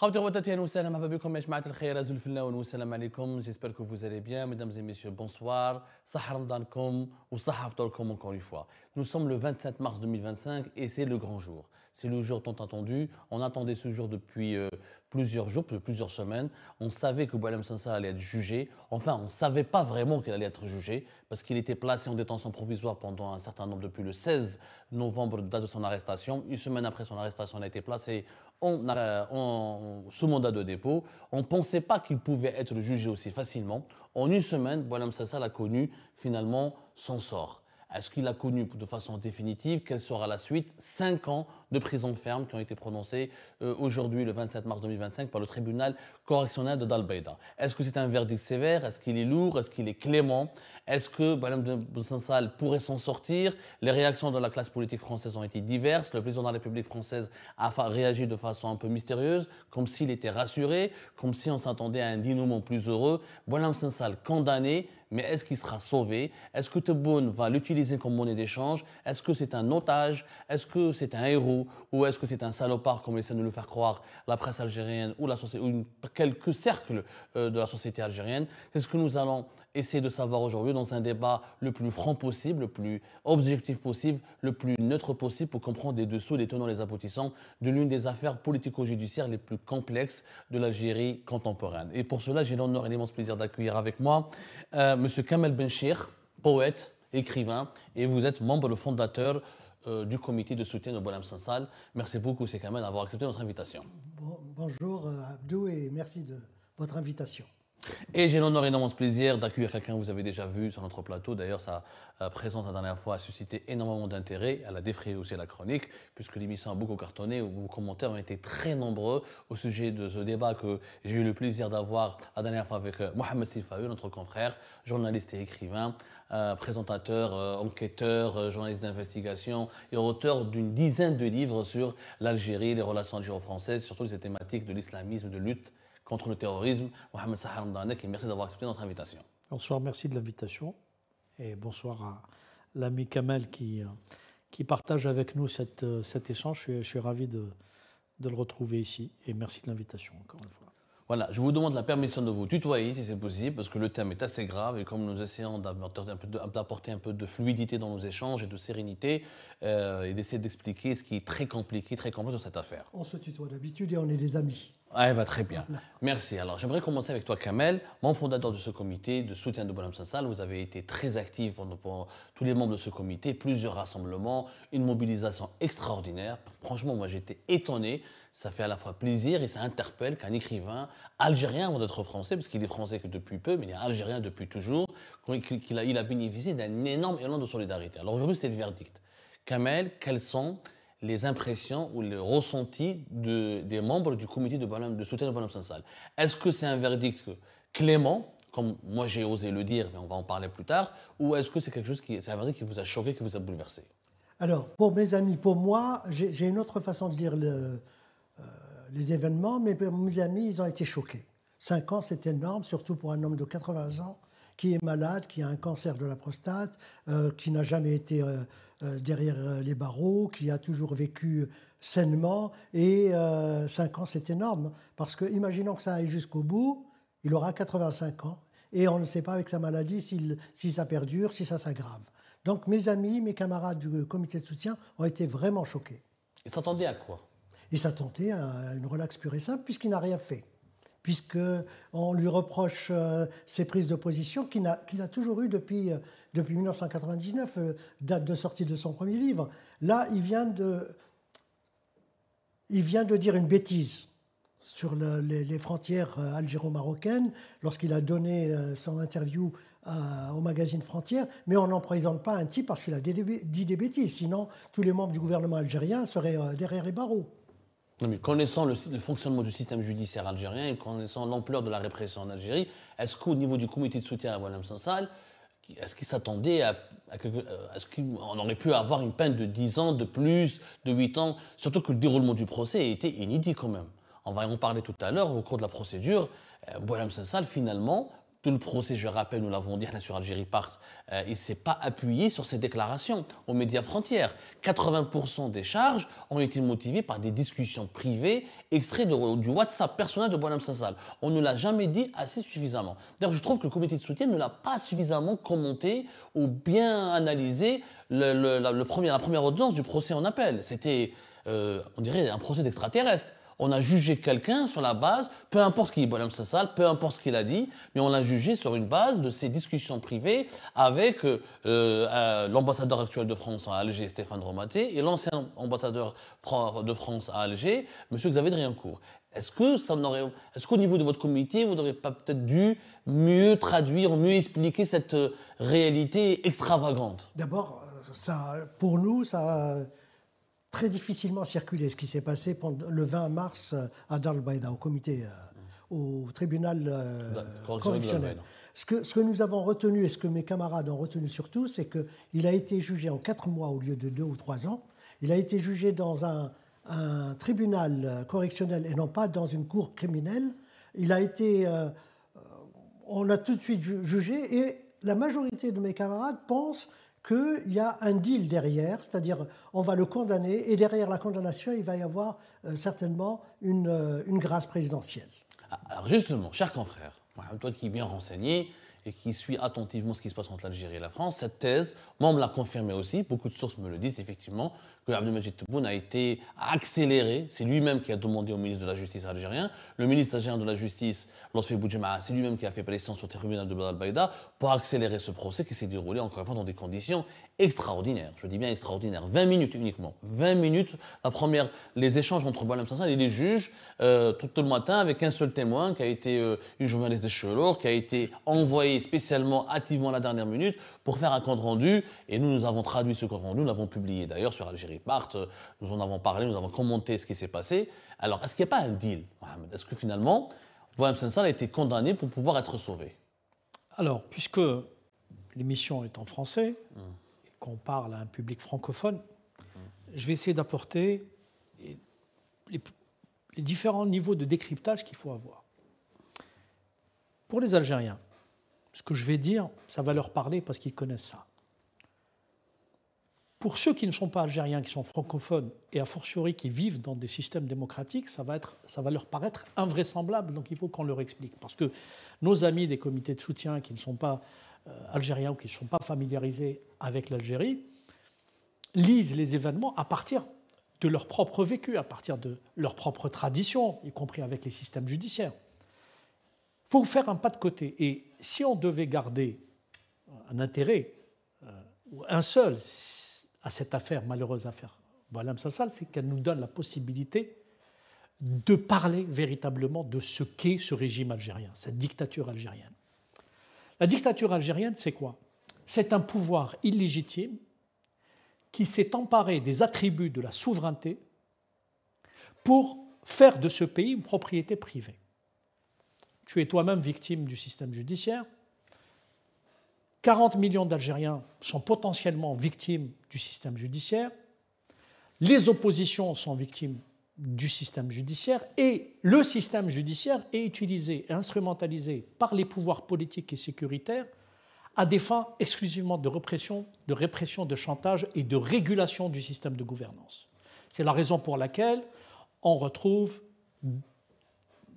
J'espère que vous allez bien, mesdames et messieurs, bonsoir. Encore une fois. Nous sommes le 27 mars 2025 et c'est le grand jour. C'est le jour tant attendu. On attendait ce jour depuis plusieurs jours, depuis plusieurs semaines. On savait que Boualem Sansal allait être jugé. Enfin, on ne savait pas vraiment qu'il allait être jugé parce qu'il était placé en détention provisoire pendant un certain nombre, depuis le 16 novembre, date de son arrestation. Une semaine après son arrestation, il a été placé sous mandat de dépôt. On ne pensait pas qu'il pouvait être jugé aussi facilement. En une semaine, Boualem Sansal a connu finalement son sort. Est-ce qu'il a connu de façon définitive? Quelle sera la suite? 5 ans de prison ferme qui ont été prononcés aujourd'hui, le 27 mars 2025, par le tribunal correctionnel de Dal-Beida. Est-ce que c'est un verdict sévère? Est-ce qu'il est lourd? Est-ce qu'il est clément? Est-ce que Boualem Sansal pourrait s'en sortir? Les réactions de la classe politique française ont été diverses. Le président de la République française a réagi de façon un peu mystérieuse, comme s'il était rassuré, comme si on s'attendait à un dénouement plus heureux. Boualem Sansal condamné, mais est-ce qu'il sera sauvé? Est-ce que Tebboune va l'utiliser comme monnaie d'échange? Est-ce que c'est un otage? Est-ce que c'est un héros? Ou est-ce que c'est un salopard, comme essaie de le faire croire la presse algérienne ou quelques cercles de la société algérienne? C'est ce que nous allons essayer de savoir aujourd'hui dans un débat le plus franc possible, le plus objectif possible, le plus neutre possible pour comprendre les dessous, les tenants, les aboutissants de l'une des affaires politico-judiciaires les plus complexes de l'Algérie contemporaine. Et pour cela, j'ai l'honneur et l'immense plaisir d'accueillir avec moi M. Kamel Benchir, poète, écrivain, et vous êtes membre fondateur du comité de soutien de Boualem Sansal. Merci beaucoup, M. Kamel, d'avoir accepté notre invitation. Bonjour Abdou et merci de votre invitation. Et j'ai l'honneur et l'immense plaisir d'accueillir quelqu'un que vous avez déjà vu sur notre plateau. D'ailleurs, sa présence la dernière fois a suscité énormément d'intérêt. Elle a défrayé aussi la chronique, puisque l'émission a beaucoup cartonné. Vos commentaires ont été très nombreux au sujet de ce débat que j'ai eu le plaisir d'avoir la dernière fois avec Mohamed Sifaou, notre confrère, journaliste et écrivain, présentateur, enquêteur, journaliste d'investigation et auteur d'une dizaine de livres sur l'Algérie, les relations algéro-françaises, surtout les thématiques de l'islamisme, de lutte contre le terrorisme. Mohamed Sahar Mdanek, et merci d'avoir accepté notre invitation. Bonsoir, merci de l'invitation. Et bonsoir à l'ami Kamel qui partage avec nous cet échange. Je suis ravi de le retrouver ici. Et merci de l'invitation, encore une fois. Voilà, je vous demande la permission de vous tutoyer si c'est possible, parce que le thème est assez grave et comme nous essayons d'apporter un peu de fluidité dans nos échanges et de sérénité, et d'essayer d'expliquer ce qui est très compliqué, très complexe dans cette affaire. On se tutoie d'habitude et on est des amis. Ah, bah, très bien. Merci. Alors, j'aimerais commencer avec toi, Kamel, membre fondateur de ce comité de soutien de Boualem Sansal. Vous avez été très actif pour tous les membres de ce comité, plusieurs rassemblements, une mobilisation extraordinaire. Franchement, moi, j'étais étonné. Ça fait à la fois plaisir et ça interpelle qu'un écrivain algérien, avant d'être français, parce qu'il est français que depuis peu, mais il est algérien depuis toujours, il a bénéficié d'un énorme élan de solidarité. Alors aujourd'hui, c'est le verdict. Kamel, quels sont les impressions ou les ressentis des membres du comité de soutien de Boualem Sansal? Est-ce que c'est un verdict clément, comme moi j'ai osé le dire, mais on va en parler plus tard, ou est-ce que c'est c'est un verdict qui vous a choqué, qui vous a bouleversé? Alors, pour mes amis, pour moi, j'ai une autre façon de lire les événements, mais pour mes amis, ils ont été choqués. 5 ans, c'est énorme, surtout pour un homme de 80 ans qui est malade, qui a un cancer de la prostate, qui n'a jamais été derrière les barreaux, qui a toujours vécu sainement. Et 5 ans, c'est énorme, parce que imaginons que ça aille jusqu'au bout, il aura 85 ans, et on ne sait pas avec sa maladie si ça perdure, si ça s'aggrave. Donc mes amis, mes camarades du comité de soutien ont été vraiment choqués. Ils s'attendaient à quoi? Ils s'attendaient à une relaxe pure et simple, puisqu'il n'a rien fait. Puisqu'on lui reproche ses prises de position qu'il a toujours eues depuis 1999, date de sortie de son premier livre. Là, il vient de dire une bêtise sur les frontières algéro-marocaines lorsqu'il a donné son interview au magazine Frontières, mais on n'emprisonne pas un type parce qu'il a dit des bêtises. Sinon, tous les membres du gouvernement algérien seraient derrière les barreaux. Non, mais connaissant le fonctionnement du système judiciaire algérien et connaissant l'ampleur de la répression en Algérie, est-ce qu'au niveau du comité de soutien à Boualem Sansal, est-ce qu'il s'attendait est-ce qu'on aurait pu avoir une peine de 10 ans, de plus, de 8 ans, surtout que le déroulement du procès était inédit quand même. On va en parler tout à l'heure, au cours de la procédure. Boualem Sansal, finalement, Tout le procès, je rappelle, nous l'avons dit, sur Algérie Part, il ne s'est pas appuyé sur ces déclarations aux médias frontières. 80% des charges ont été motivées par des discussions privées extraits du WhatsApp personnel de Boualem Sansal. On ne l'a jamais dit assez suffisamment. D'ailleurs, je trouve que le comité de soutien ne l'a pas suffisamment commenté ou bien analysé la première audience du procès en appel. C'était, on dirait, un procès d'extraterrestre. On a jugé quelqu'un sur la base, peu importe ce qu'il est Boualem Sansal, peu importe ce qu'il a dit, mais on l'a jugé sur une base de ces discussions privées avec l'ambassadeur actuel de France à Alger, Stéphane Romaté, et l'ancien ambassadeur de France à Alger, M. Xavier Driancourt. Est-ce qu'au niveau de votre comité, vous n'auriez pas peut-être dû mieux traduire, mieux expliquer cette réalité extravagante? D'abord, pour nous, ça a très difficilement circulé ce qui s'est passé le 20 mars à Dar el-Baïda, au tribunal correctionnel. Ce que nous avons retenu et ce que mes camarades ont retenu surtout, c'est qu'il a été jugé en 4 mois au lieu de 2 ou 3 ans. Il a été jugé dans un tribunal correctionnel et non pas dans une cour criminelle. On a tout de suite jugé et la majorité de mes camarades pensent qu'il y a un deal derrière, c'est-à-dire on va le condamner et derrière la condamnation, il va y avoir certainement une grâce présidentielle. Alors justement, cher confrère, toi qui es bien renseigné et qui suit attentivement ce qui se passe entre l'Algérie et la France, cette thèse, moi on me l'a confirmé aussi, beaucoup de sources me le disent effectivement, que Abdelmadjid Tebboune a été accéléré, c'est lui-même qui a demandé au ministre de la Justice algérien, le ministre algérien de la Justice, Lotfi Boudjema'a, c'est lui-même qui a fait pression au tribunal de Dar el-Baïda pour accélérer ce procès qui s'est déroulé encore une fois dans des conditions extraordinaires, je dis bien extraordinaires, 20 minutes uniquement, 20 minutes, les échanges entre Boualem Sansal et les juges, tout le matin avec un seul témoin qui a été une journaliste de Chelour, qui a été envoyée spécialement, hâtivement à la dernière minute pour faire un compte rendu, et nous avons traduit ce compte rendu, nous l'avons publié d'ailleurs sur Algérie Part, nous en avons parlé, nous avons commenté ce qui s'est passé. Alors, est-ce qu'il n'y a pas un deal, Mohamed? Est-ce que finalement, Boualem Sansal a été condamné pour pouvoir être sauvé? Alors, puisque l'émission est en français, et qu'on parle à un public francophone, je vais essayer d'apporter les différents niveaux de décryptage qu'il faut avoir. Pour les Algériens, ce que je vais dire, ça va leur parler parce qu'ils connaissent ça. Pour ceux qui ne sont pas algériens, qui sont francophones, et a fortiori qui vivent dans des systèmes démocratiques, ça va leur paraître invraisemblable, donc il faut qu'on leur explique. Parce que nos amis des comités de soutien qui ne sont pas algériens ou qui ne sont pas familiarisés avec l'Algérie, lisent les événements à partir de leur propre vécu, à partir de leur propre tradition, y compris avec les systèmes judiciaires. Il faut faire un pas de côté. Et si on devait garder un intérêt, ou un seul, à cette affaire, malheureuse affaire Boualem Sansal, c'est qu'elle nous donne la possibilité de parler véritablement de ce qu'est ce régime algérien, cette dictature algérienne. La dictature algérienne, c'est quoi? C'est un pouvoir illégitime qui s'est emparé des attributs de la souveraineté pour faire de ce pays une propriété privée. Tu es toi-même victime du système judiciaire. 40 millions d'Algériens sont potentiellement victimes du système judiciaire. Les oppositions sont victimes du système judiciaire et le système judiciaire est utilisé et instrumentalisé par les pouvoirs politiques et sécuritaires à des fins exclusivement de répression, de chantage et de régulation du système de gouvernance. C'est la raison pour laquelle on retrouve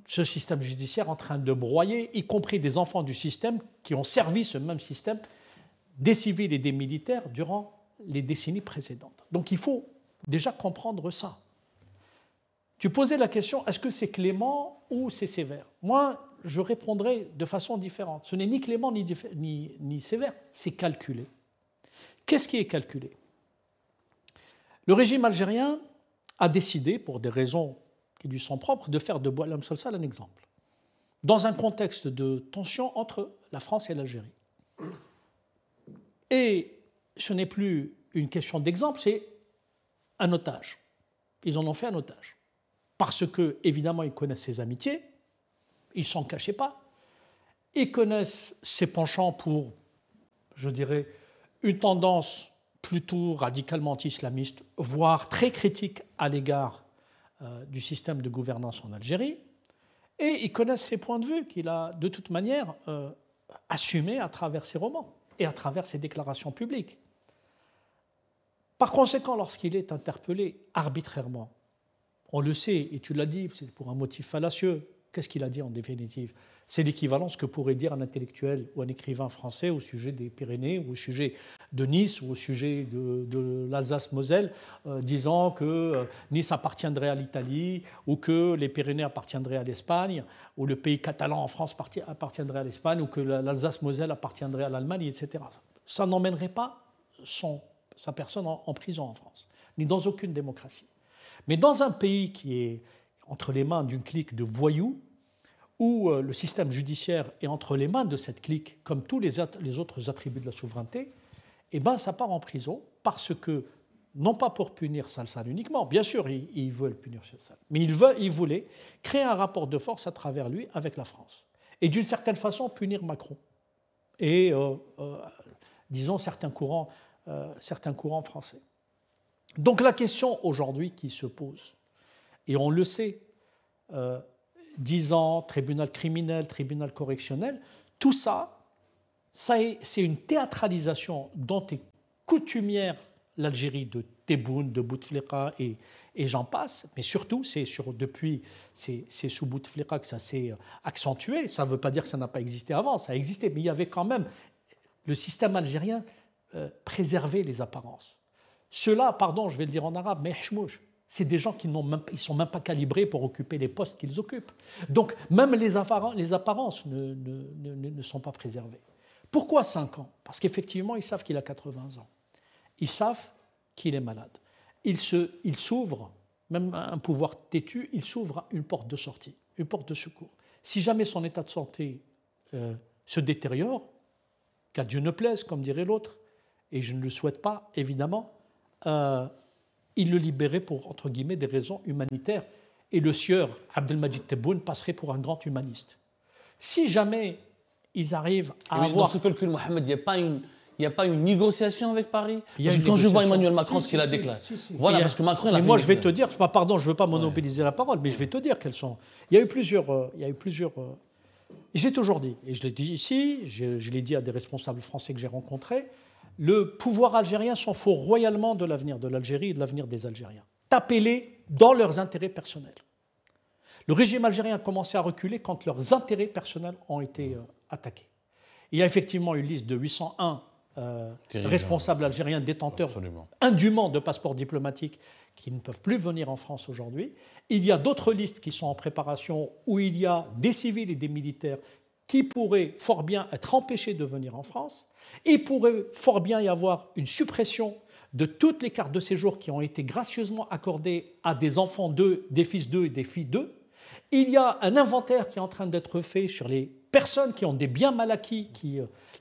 ce système judiciaire en train de broyer, y compris des enfants du système qui ont servi ce même système, des civils et des militaires, durant les décennies précédentes. Donc il faut déjà comprendre ça. Tu posais la question, est-ce que c'est clément ou c'est sévère? Moi, je répondrai de façon différente. Ce n'est ni clément ni sévère, c'est calculé. Qu'est-ce qui est calculé? Le régime algérien a décidé, pour des raisons qui lui sont propres, de faire de Boualem Sansal un exemple, dans un contexte de tension entre la France et l'Algérie. Et ce n'est plus une question d'exemple, c'est un otage. Ils en ont fait un otage. Parce que, évidemment, ils connaissent ses amitiés, ils ne s'en cachaient pas, ils connaissent ses penchants pour, je dirais, une tendance plutôt radicalement anti-islamiste, voire très critique à l'égard du système de gouvernance en Algérie, et ils connaissent ses points de vue qu'il a de toute manière assumé à travers ses romans et à travers ses déclarations publiques. Par conséquent, lorsqu'il est interpellé arbitrairement, on le sait, et tu l'as dit, c'est pour un motif fallacieux, qu'est-ce qu'il a dit en définitive? C'est l'équivalent de ce que pourrait dire un intellectuel ou un écrivain français au sujet des Pyrénées, ou au sujet de Nice, ou au sujet de l'Alsace-Moselle, disant que Nice appartiendrait à l'Italie, ou que les Pyrénées appartiendraient à l'Espagne, ou le pays catalan en France appartiendrait à l'Espagne, ou que l'Alsace-Moselle appartiendrait à l'Allemagne, etc. Ça n'emmènerait pas sa personne en prison en France, ni dans aucune démocratie. Mais dans un pays qui est entre les mains d'une clique de voyous, où le système judiciaire est entre les mains de cette clique, comme tous les autres attributs de la souveraineté, eh ben, ça part en prison parce que, non pas pour punir Salsan uniquement, bien sûr, ils veulent punir Salsan, mais ils voulaient créer un rapport de force à travers lui avec la France. Et d'une certaine façon, punir Macron. Et, disons, certains courants français. Donc la question aujourd'hui qui se pose, et on le sait, 10 ans, tribunal criminel, tribunal correctionnel, tout ça, c'est une théâtralisation dont est coutumière l'Algérie de Tebboune, de Bouteflika et j'en passe, mais surtout, c'est sous Bouteflika que ça s'est accentué. Ça ne veut pas dire que ça n'a pas existé avant, ça a existé, mais il y avait quand même, le système algérien préservait les apparences. Ceux-là, pardon, je vais le dire en arabe, mais hchmouch, c'est des gens qui ne sont même pas calibrés pour occuper les postes qu'ils occupent. Donc, même les apparences ne sont pas préservées. Pourquoi 5 ans? Parce qu'effectivement, ils savent qu'il a 80 ans. Ils savent qu'il est malade. Il s'ouvre, même un pouvoir têtu, il s'ouvre une porte de sortie, une porte de secours. Si jamais son état de santé se détériore, qu'à Dieu ne plaise, comme dirait l'autre, et je ne le souhaite pas, évidemment, il le libérait pour, entre guillemets, des raisons humanitaires. Et le sieur Abdelmajid Tebboune passerait pour un grand humaniste. Si jamais ils arrivent à avoir... Dans ce calcul, Mohamed, il n'y a pas une négociation avec Paris? Parce que quand je vois Emmanuel Macron, ce qu'il a déclaré... Voilà, parce que Macron... Mais moi, je vais te dire... Pardon, je ne veux pas monopoliser la parole, mais je vais te dire quelles sont... Il y a eu plusieurs... Et j'ai toujours dit, et je l'ai dit ici, je l'ai dit à des responsables français que j'ai rencontrés, le pouvoir algérien s'en fout royalement de l'avenir de l'Algérie et de l'avenir des Algériens. Tapez-les dans leurs intérêts personnels. Le régime algérien a commencé à reculer quand leurs intérêts personnels ont été attaqués. Il y a effectivement une liste de 801 responsables algériens détenteurs indûment de passeports diplomatiques qui ne peuvent plus venir en France aujourd'hui. Il y a d'autres listes qui sont en préparation où il y a des civils et des militaires qui pourraient fort bien être empêchés de venir en France. Il pourrait fort bien y avoir une suppression de toutes les cartes de séjour qui ont été gracieusement accordées à des enfants d'eux, des fils d'eux et des filles d'eux. Il y a un inventaire qui est en train d'être fait sur les personnes qui ont des biens mal acquis,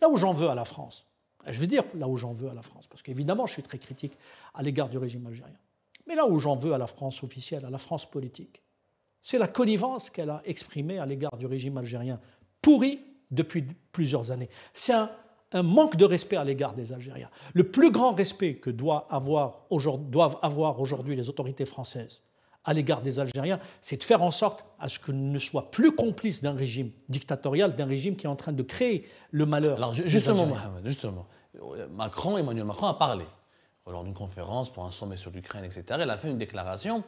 là où j'en veux à la France. Je veux dire là où j'en veux à la France, parce qu'évidemment je suis très critique à l'égard du régime algérien. Mais là où j'en veux à la France officielle, à la France politique, c'est la connivence qu'elle a exprimée à l'égard du régime algérien pourri depuis plusieurs années. C'est un manque de respect à l'égard des Algériens. Le plus grand respect que doivent avoir aujourd'hui les autorités françaises à l'égard des Algériens, c'est de faire en sorte à ce qu'ils ne soient plus complices d'un régime dictatorial, d'un régime qui est en train de créer le malheur. Alors justement, Mohamed, Emmanuel Macron a parlé lors d'une conférence pour un sommet sur l'Ukraine, etc. Il a fait une déclaration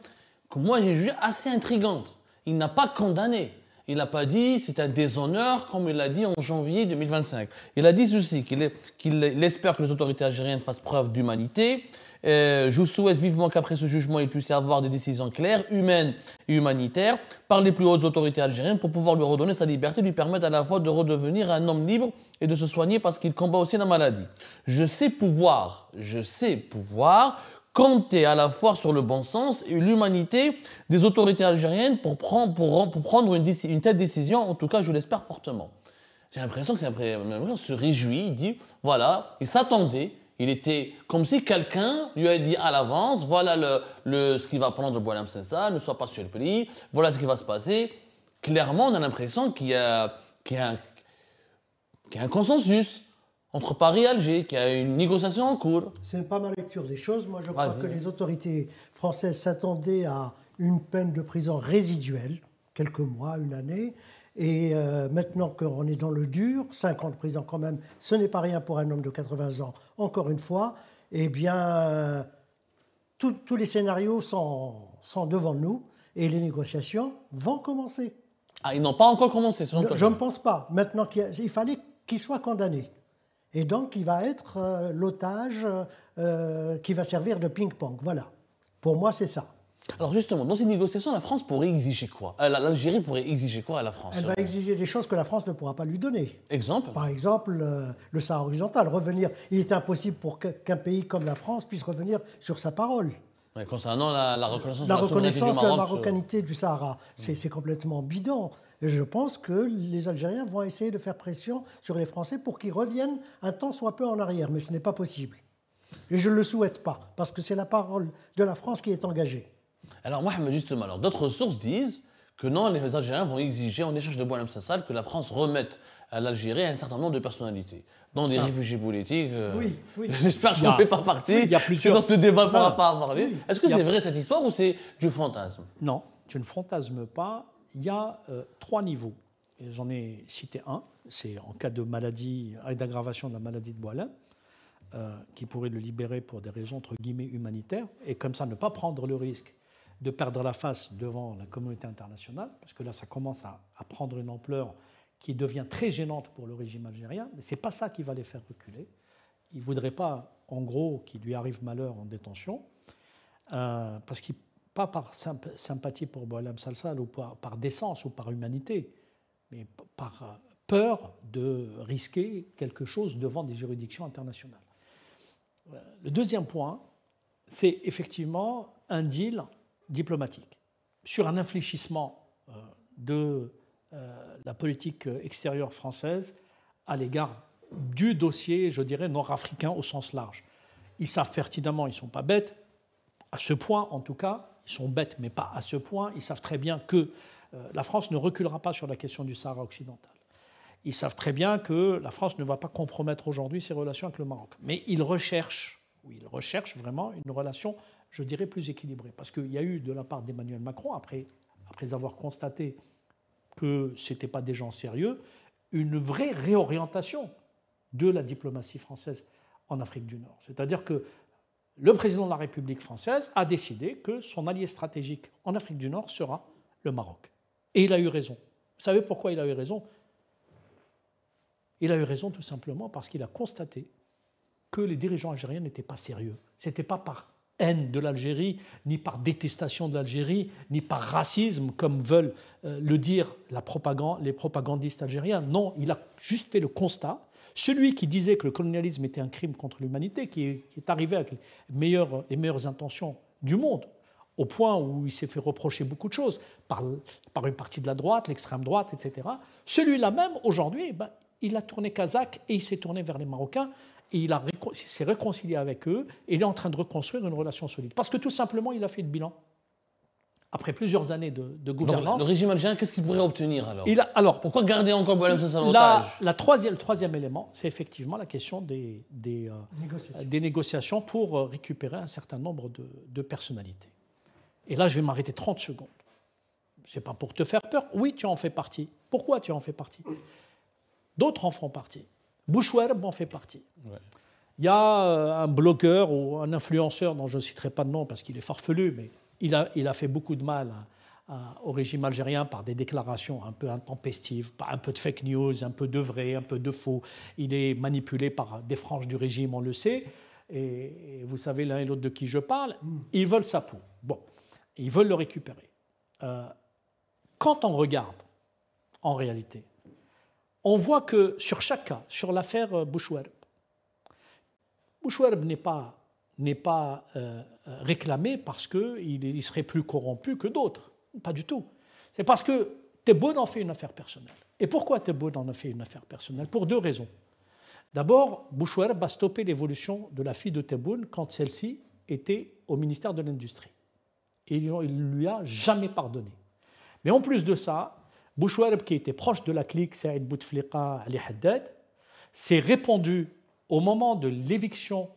que moi j'ai jugée assez intrigante. Il n'a pas condamné. Il n'a pas dit c'est un déshonneur comme il l'a dit en janvier 2025. Il a dit ceci, qu'il espère que les autorités algériennes fassent preuve d'humanité. Je souhaite vivement qu'après ce jugement, il puisse y avoir des décisions claires, humaines et humanitaires par les plus hautes autorités algériennes pour pouvoir lui redonner sa liberté, lui permettre à la fois de redevenir un homme libre et de se soigner parce qu'il combat aussi la maladie. Je sais pouvoir compter à la fois sur le bon sens et l'humanité des autorités algériennes pour prendre une telle décision. En tout cas, je l'espère fortement. J'ai l'impression que se réjouit, il dit, voilà, il s'attendait, il était comme si quelqu'un lui avait dit à l'avance, voilà ce qu'il va prendre Boualem Sansal, ne sois pas surpris, voilà ce qui va se passer. Clairement, on a l'impression qu'il y a un consensus entre Paris et Alger, qu'il y a une négociation en cours. Ce n'est pas ma lecture des choses. Moi, je crois que les autorités françaises s'attendaient à une peine de prison résiduelle, quelques mois, une année, Et maintenant qu'on est dans le dur, 5 ans de prison quand même, ce n'est pas rien pour un homme de 80 ans, encore une fois, eh bien, tous les scénarios sont devant nous et les négociations vont commencer. Ah, ils n'ont pas encore commencé, selon toi? Je ne pense pas. Maintenant, il fallait qu'il soit condamné. Et donc, il va être l'otage qui va servir de ping-pong. Voilà. Pour moi, c'est ça. Alors justement, dans ces négociations, la France pourrait exiger quoi? L'Algérie pourrait exiger quoi à la France? Elle va exiger des choses que la France ne pourra pas lui donner. Exemple? Par exemple, le Sahara horizontal. Revenir, il est impossible pour qu'un pays comme la France puisse revenir sur sa parole. Ouais, concernant la reconnaissance, La de la souveraineté reconnaissance du de la Maroc, marocanité du Sahara, c'est complètement bidon. Et je pense que les Algériens vont essayer de faire pression sur les Français pour qu'ils reviennent un temps soit peu en arrière, mais ce n'est pas possible. Et je ne le souhaite pas, parce que c'est la parole de la France qui est engagée. Alors Mohamed, justement, alors d'autres sources disent que non, les Algériens vont exiger en échange de Boualem Sansal que la France remette à l'Algérie un certain nombre de personnalités, dont des réfugiés politiques. Oui. J'espère que je n'en fais pas partie. Oui, il y a plusieurs. Sinon ce débat ne pourra pas avoir lieu. Oui. Est-ce que c'est vrai cette histoire ou c'est du fantasme? Non, tu ne fantasmes pas. Il y a 3 niveaux. Et j'en ai cité un. C'est en cas de maladie et d'aggravation de la maladie de Boualem, qui pourrait le libérer pour des raisons entre guillemets humanitaires, et comme ça ne pas prendre le risque de perdre la face devant la communauté internationale, parce que là ça commence à prendre une ampleur qui devient très gênante pour le régime algérien, mais ce n'est pas ça qui va les faire reculer. Ils ne voudraient pas, en gros, qu'il lui arrive malheur en détention, parce qu'ils, pas par sympathie pour Boualem Sansal ou par décence ou par humanité, mais par peur de risquer quelque chose devant des juridictions internationales. Le deuxième point, c'est effectivement un deal diplomatique sur un infléchissement de la politique extérieure française à l'égard du dossier, je dirais, nord-africain au sens large. Ils savent pertinemment, ils ne sont pas bêtes, à ce point en tout cas, ils sont bêtes mais pas à ce point, ils savent très bien que la France ne reculera pas sur la question du Sahara occidental. Ils savent très bien que la France ne va pas compromettre aujourd'hui ses relations avec le Maroc. Mais ils recherchent vraiment une relation, je dirais, plus équilibrée. Parce qu'il y a eu de la part d'Emmanuel Macron, après avoir constaté que ce n'étaient pas des gens sérieux, une vraie réorientation de la diplomatie française en Afrique du Nord. C'est-à-dire que le président de la République française a décidé que son allié stratégique en Afrique du Nord sera le Maroc. Et il a eu raison. Vous savez pourquoi il a eu raison? Il a eu raison tout simplement parce qu'il a constaté que les dirigeants algériens n'étaient pas sérieux. Ce n'était pas par haine de l'Algérie, ni par détestation de l'Algérie, ni par racisme, comme veulent le dire les propagandistes algériens. Non, il a juste fait le constat. Celui qui disait que le colonialisme était un crime contre l'humanité, qui est arrivé avec les meilleures intentions du monde, au point où il s'est fait reprocher beaucoup de choses par une partie de la droite, l'extrême droite, etc. Celui-là même, aujourd'hui, il a tourné kazakh et il s'est tourné vers les Marocains et il s'est réconcilié avec eux et il est en train de reconstruire une relation solide. Parce que tout simplement, il a fait le bilan. Après plusieurs années de gouvernance. Donc, le régime algérien, qu'est-ce qu'il pourrait obtenir alors? Pourquoi garder encore Boualem Sansal en otage? Le troisième élément, c'est effectivement la question des négociations pour récupérer un certain nombre de personnalités. Et là, je vais m'arrêter 30 secondes. Ce n'est pas pour te faire peur. Oui, tu en fais partie. Pourquoi tu en fais partie? D'autres en font partie. Bouchouareb en fait partie. Ouais. Il y a un blogueur ou un influenceur dont je ne citerai pas de nom parce qu'il est farfelu, mais il a fait beaucoup de mal au régime algérien par des déclarations un peu intempestives, par un peu de fake news, un peu de vrai, un peu de faux. Il est manipulé par des franges du régime, on le sait. Et vous savez l'un et l'autre de qui je parle. Ils veulent sa peau. Bon, ils veulent le récupérer. Quand on regarde, en réalité, on voit que sur chaque cas, sur l'affaire Bouchouareb n'est pas réclamé parce qu'il serait plus corrompu que d'autres. Pas du tout. C'est parce que Tebboune en fait une affaire personnelle. Et pourquoi Tebboune en a fait une affaire personnelle? Pour 2 raisons. D'abord, Bouchouareb a stoppé l'évolution de la fille de Tebboune quand celle-ci était au ministère de l'Industrie. Et il ne lui a jamais pardonné. Mais en plus de ça, Bouchouareb, qui était proche de la clique Saïd Bouteflika, Ali Haddad, s'est répandu au moment de l'éviction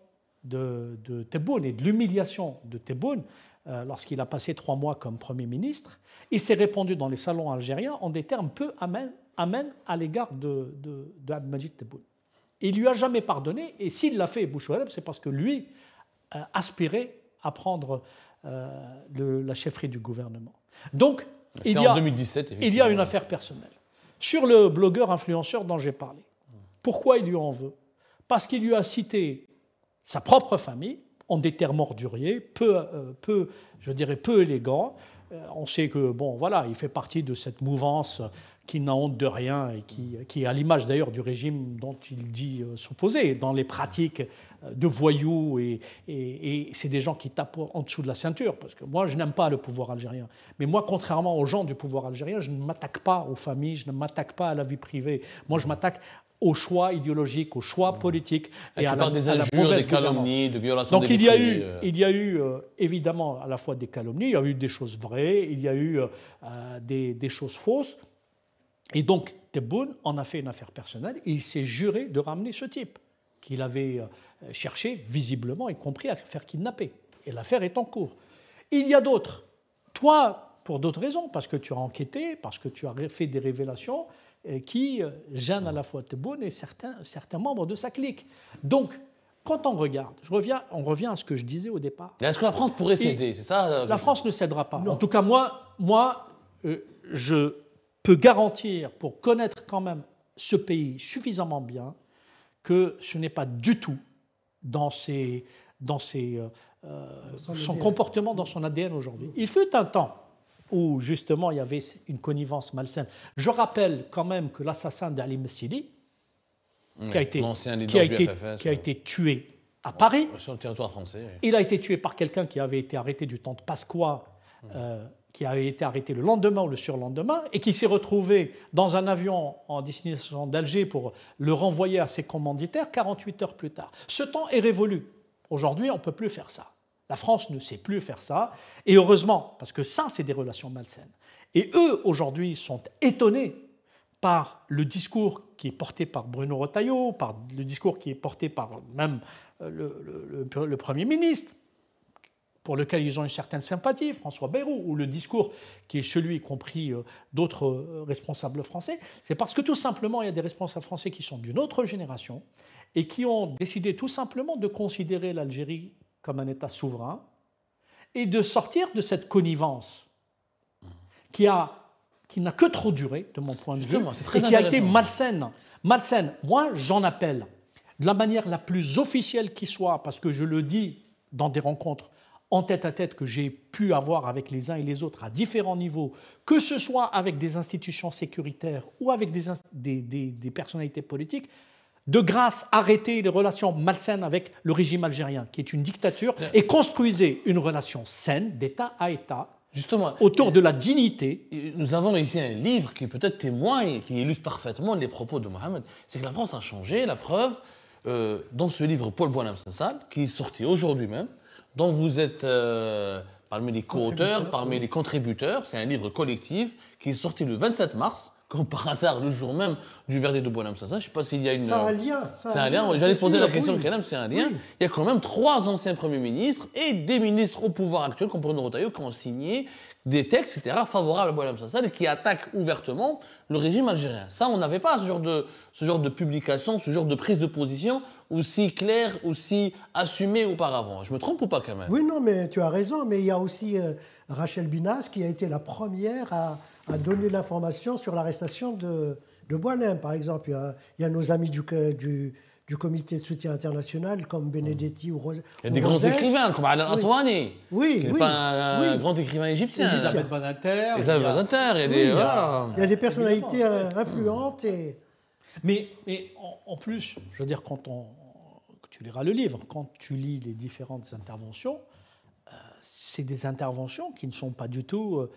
de Tebboune et de l'humiliation de Tebboune. lorsqu'il a passé 3 mois comme Premier ministre, il s'est répandu dans les salons algériens en des termes peu amènes à l'égard de Abdelmadjid Tebboune. Il ne lui a jamais pardonné, et s'il l'a fait, Bouchouareb, c'est parce que lui aspirait à prendre la chefferie du gouvernement. Donc, en 2017, il y a une affaire personnelle. Sur le blogueur influenceur dont j'ai parlé, pourquoi il lui en veut? Parce qu'il lui a cité sa propre famille en des termes orduriers, peu élégants. On sait que, bon, voilà, il fait partie de cette mouvance qui n'a honte de rien et qui est à l'image d'ailleurs du régime dont il dit s'opposer, dans les pratiques de voyous, et c'est des gens qui tapent en dessous de la ceinture, parce que moi, je n'aime pas le pouvoir algérien. Mais moi, contrairement aux gens du pouvoir algérien, je ne m'attaque pas aux familles, je ne m'attaque pas à la vie privée. Moi, je m'attaque aux choix idéologiques, aux choix politiques. Et à des injures, des calomnies, de violations des vie privée. Donc il y a eu évidemment à la fois des calomnies, il y a eu des choses vraies, il y a eu des choses fausses. Et donc Tebboune en a fait une affaire personnelle et il s'est juré de ramener ce type qu'il avait cherché visiblement, y compris à faire kidnapper. Et l'affaire est en cours. Il y a d'autres. Toi, pour d'autres raisons, parce que tu as enquêté, parce que tu as fait des révélations qui gênent à la fois Tebboune et certains membres de sa clique. Donc, quand on regarde, on revient à ce que je disais au départ. Est-ce que la France pourrait céder? C'est ça? La France ne cédera pas. Non. En tout cas, moi je peux garantir, pour connaître quand même ce pays suffisamment bien, que ce n'est pas du tout dans son comportement, dans son ADN aujourd'hui. Il fut un temps où justement il y avait une connivence malsaine. Je rappelle quand même que l'assassin d'Ali Messili, qui a été tué à Paris, sur le territoire français. Oui. Il a été tué par quelqu'un qui avait été arrêté du temps de Pasqua, qui avait été arrêté le lendemain ou le surlendemain, et qui s'est retrouvé dans un avion en destination d'Alger pour le renvoyer à ses commanditaires 48 heures plus tard. Ce temps est révolu. Aujourd'hui, on ne peut plus faire ça. La France ne sait plus faire ça, et heureusement, parce que ça, c'est des relations malsaines. Et eux, aujourd'hui, sont étonnés par le discours qui est porté par Bruno Retailleau, par le discours qui est porté par même le Premier ministre, pour lequel ils ont une certaine sympathie, François Bayrou, ou le discours qui est celui, y compris d'autres responsables français. C'est parce que tout simplement, il y a des responsables français qui sont d'une autre génération et qui ont décidé tout simplement de considérer l'Algérie comme un État souverain et de sortir de cette connivence qui n'a que trop duré, de mon point de vue, et qui a été malsaine. Moi, j'en appelle, de la manière la plus officielle qui soit, parce que je le dis dans des rencontres en tête-à-tête que j'ai pu avoir avec les uns et les autres à différents niveaux, que ce soit avec des institutions sécuritaires ou avec des personnalités politiques, de grâce, arrêtez les relations malsaines avec le régime algérien, qui est une dictature, et construisez une relation saine d'État à État, justement, autour de la dignité. Nous avons ici un livre qui peut-être témoin et qui illustre parfaitement les propos de Mohamed. C'est que la France a changé, la preuve, dans ce livre Paul Boualem Sansal, qui est sorti aujourd'hui même, dont vous êtes parmi les co-auteurs, parmi les contributeurs. C'est un livre collectif qui est sorti le 27 mars, comme par hasard, le jour même du verdict de Boualem Sansal. Je ne sais pas s'il y a une... Ça a un lien. C'est un lien. J'allais poser la question, oui. Kalam, c'est un lien. Oui. Il y a quand même 3 anciens premiers ministres et des ministres au pouvoir actuel, comme Bruno Retailleau, qui ont signé des textes, etc., favorables à Boualem Sansal et qui attaquent ouvertement le régime algérien. Ça, on n'avait pas ce genre de publication, ce genre de prise de position aussi claire, aussi assumée auparavant. Je me trompe ou pas, quand même? Oui, non, mais tu as raison. Mais il y a aussi Rachel Binas qui a été la première à donner l'information sur l'arrestation de Boualem, par exemple. Il y a nos amis du comité de soutien international comme Benedetti ou Rosès. Il y a des grands écrivains comme Alain Aswani, qui n'est pas un grand écrivain égyptien. Elisabeth Badinter. Il y a des personnalités influentes. Mais en plus, je veux dire, quand tu liras le livre, quand tu lis les différentes interventions, c'est des interventions qui ne sont pas du tout...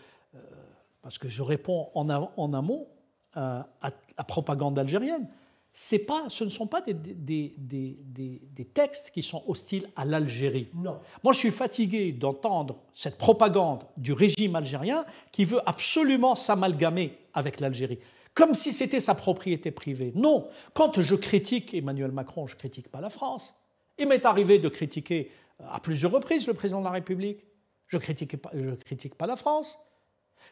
parce que je réponds en amont à la propagande algérienne. Ce ne sont pas des textes qui sont hostiles à l'Algérie. Non. Moi, je suis fatigué d'entendre cette propagande du régime algérien qui veut absolument s'amalgamer avec l'Algérie, comme si c'était sa propriété privée. Non, quand je critique Emmanuel Macron, je ne critique pas la France. Il m'est arrivé de critiquer à plusieurs reprises le président de la République. je ne critique pas la France.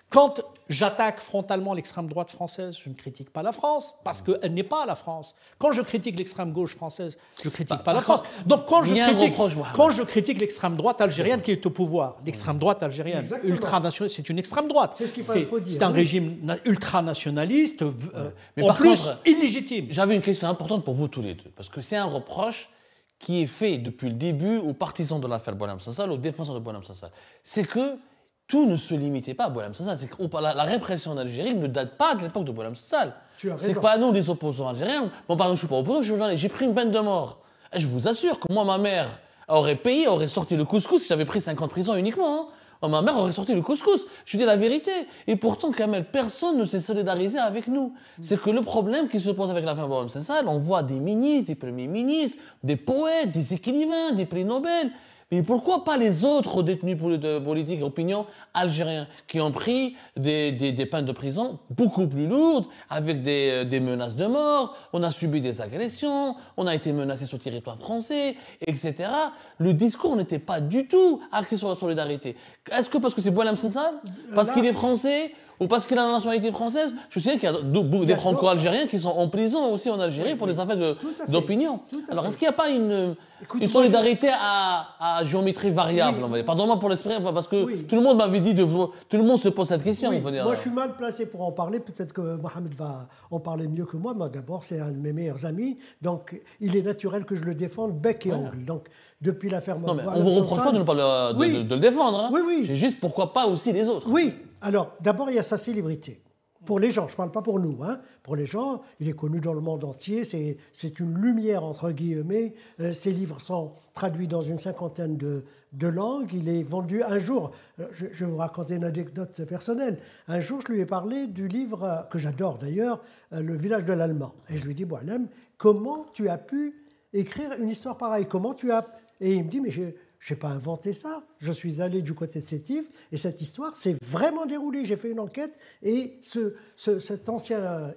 Quand j'attaque frontalement l'extrême droite française, je ne critique pas la France, parce qu'elle n'est pas la France. Quand je critique l'extrême gauche française, je ne critique pas la France. Donc quand je critique l'extrême droite algérienne qui est au pouvoir, l'extrême droite algérienne, ultranationaliste, c'est une extrême droite. C'est ce qu'il faut dire. C'est un régime ultranationaliste, mais en par plus contre, illégitime. J'avais une question importante pour vous tous les deux, parce que c'est un reproche qui est fait depuis le début aux partisans de l'affaire Boualem Sansal, aux défenseurs de Boualem Sansal. C'est que tout ne se limitait pas à Boualem Sansal. C'est que la répression en Algérie ne date pas de l'époque de Boualem Sansal. C'est pas nous, les opposants algériens. Bon, pardon, je ne suis pas opposant, je suis journaliste. J'ai pris une peine de mort. Et je vous assure que moi, ma mère aurait payé, aurait sorti le couscous si j'avais pris 5 ans de prison uniquement. Ma mère aurait sorti le couscous. Je dis la vérité. Et pourtant, Kamel, personne ne s'est solidarisé avec nous. C'est que le problème qui se pose avec l'affaire Boualem Sansal, on voit des ministres, des premiers ministres, des poètes, des écrivains, des prix Nobel. Mais pourquoi pas les autres détenus politiques, opinions algériens, qui ont pris des peines de prison beaucoup plus lourdes, avec des menaces de mort, on a subi des agressions, on a été menacé sur le territoire français, etc. Le discours n'était pas du tout axé sur la solidarité. Est-ce que parce que c'est Boualem Sansal, parce qu'il est français, ou parce qu'il a la nationalité française? Je sais qu'il y a des franco-algériens qui sont en prison aussi en Algérie pour des affaires d'opinion. Alors est-ce qu'il n'y a pas une solidarité à géométrie variable? Pardon-moi pour l'expression, parce que tout le monde m'avait dit, tout le monde se pose cette question. Moi, je suis mal placé pour en parler. Peut-être que Mohamed va en parler mieux que moi. Moi, d'abord, c'est un de mes meilleurs amis. Donc, il est naturel que je le défende bec et ongle. Donc, depuis l'affaire Non, mais on ne vous reproche pas de ne pas de le défendre. Hein. Oui. C'est juste pourquoi pas aussi les autres. Oui. Alors, d'abord, il y a sa célébrité. Pour les gens, je ne parle pas pour nous. Hein. Pour les gens, il est connu dans le monde entier. C'est une lumière, entre guillemets. Ses livres sont traduits dans une 50aine de langues. Il est vendu un jour. Je vais vous raconter une anecdote personnelle. Un jour, je lui ai parlé du livre, que j'adore d'ailleurs, Le village de l'Allemand. Et je lui ai dit, Boualem, comment tu as pu écrire une histoire pareille? Comment tu as... Et il me dit, mais je n'ai pas inventé ça. Je suis allé du côté de Sétif et cette histoire s'est vraiment déroulée. J'ai fait une enquête et cet ancien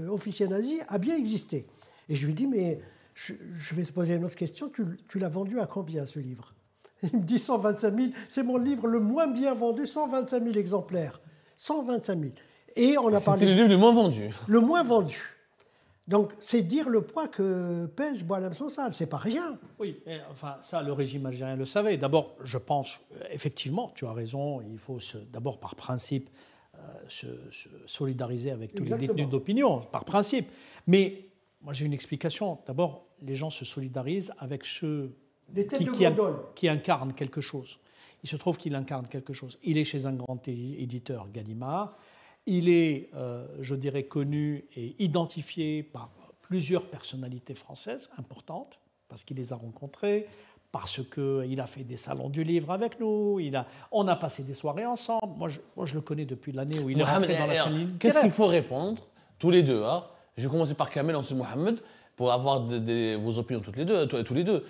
officier nazi a bien existé. Et je lui dis, mais je vais te poser une autre question. Tu l'as vendu à combien, ce livre? Il me dit 125 000. C'est mon livre le moins bien vendu, 125 000 exemplaires. 125 000. Et on a parlé... C'était le livre le moins vendu. Le moins vendu. Donc, c'est dire le poids que pèse Boualem Sansal, c'est pas rien. Oui, enfin, ça, le régime algérien le savait. D'abord, je pense, effectivement, tu as raison, il faut d'abord, par principe, se solidariser avec tous les détenus d'opinion, par principe. Mais moi, j'ai une explication. D'abord, les gens se solidarisent avec ceux qui incarnent quelque chose. Il se trouve qu'il incarne quelque chose. Il est chez un grand éditeur, Gallimard. Il est, je dirais, connu et identifié par plusieurs personnalités françaises importantes, parce qu'il les a rencontrées, parce qu'il a fait des salons du livre avec nous, on a passé des soirées ensemble. Moi, je le connais depuis l'année où il est rentré dans la scène littéraire. Qu'est-ce qu'il faut répondre, tous les deux, hein? Je vais commencer par Kamel, ensuite Mohamed, pour avoir vos opinions tous les deux.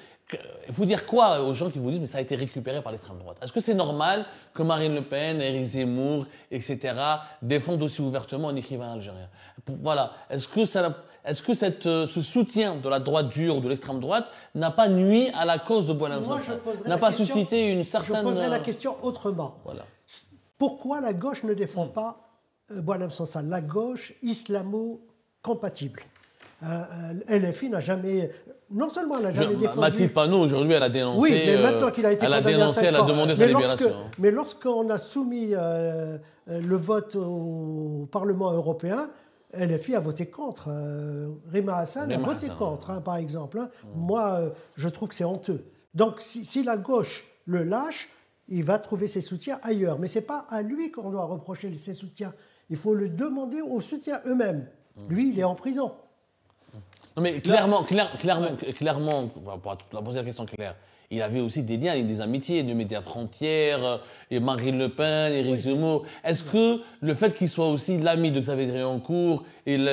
Il faut dire quoi aux gens qui vous disent mais ça a été récupéré par l'extrême droite? Est-ce que c'est normal que Marine Le Pen, Éric Zemmour, etc. défendent aussi ouvertement un écrivain algérien? Voilà. Est-ce que ce soutien de la droite dure ou de l'extrême droite n'a pas nui à la cause de Boualem Sansal? N'a pas suscité une certaine... Je poserai la question autrement. Voilà. Pourquoi la gauche ne défend pas Boualem Sansal? La gauche islamo-compatible. LFI n'a jamais... Non seulement elle n'a jamais défendu... Mathilde Panot, aujourd'hui, elle a dénoncé... Oui, mais maintenant qu'il a été condamné à 5 ans... Elle a demandé sa libération. Mais lorsqu'on a soumis le vote au Parlement européen, LFI a voté contre. Rima Hassan a voté contre, par exemple. Moi, je trouve que c'est honteux. Donc, si la gauche le lâche, il va trouver ses soutiens ailleurs. Mais ce n'est pas à lui qu'on doit reprocher ses soutiens. Il faut le demander aux soutiens eux-mêmes. Lui, il est en prison. Non mais clairement, pour poser la question claire, il avait aussi des liens et des amitiés, de Médias Frontières, et Marine Le Pen, Éric Zemmour. Est-ce que le fait qu'il soit aussi l'ami de Xavier Driancourt, il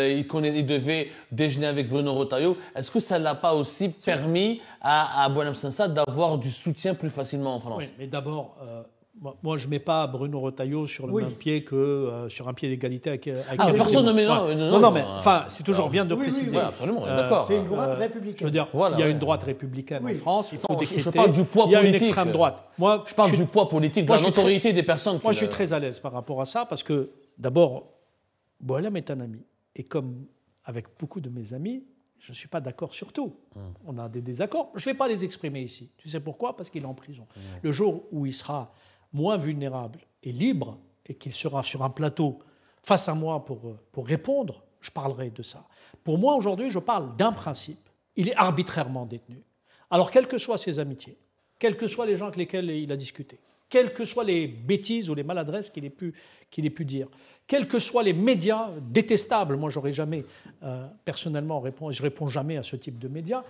devait déjeuner avec Bruno Retailleau, est-ce que ça ne l'a pas aussi permis à Boualem Sansal d'avoir du soutien plus facilement en France? Oui, mais d'abord, Moi, je ne mets pas Bruno Retailleau sur le même pied que sur un pied d'égalité avec personne ne met non, mais enfin, c'est toujours bien de préciser. Oui, absolument, d'accord. C'est une droite républicaine. Je veux dire, il y a une droite républicaine en France, il faut décrypter. Je parle du poids politique. Il y a une extrême droite. Moi, je parle du poids politique, de la notoriété des personnes. Moi, je suis très à l'aise par rapport à ça, parce que, d'abord, Boualem est un ami. Et comme avec beaucoup de mes amis, je ne suis pas d'accord sur tout. On a des désaccords. Je ne vais pas les exprimer ici. Tu sais pourquoi? Parce qu'il est en prison. Le jour où il sera moins vulnérable et libre, et qu'il sera sur un plateau face à moi pour répondre, je parlerai de ça. Pour moi, aujourd'hui, je parle d'un principe. Il est arbitrairement détenu. Alors, quelles que soient ses amitiés, quels que soient les gens avec lesquels il a discuté, quelles que soient les bêtises ou les maladresses qu'il ait pu dire, quels que soient les médias détestables, moi j'aurais jamais, personnellement, je réponds jamais à ce type de médias,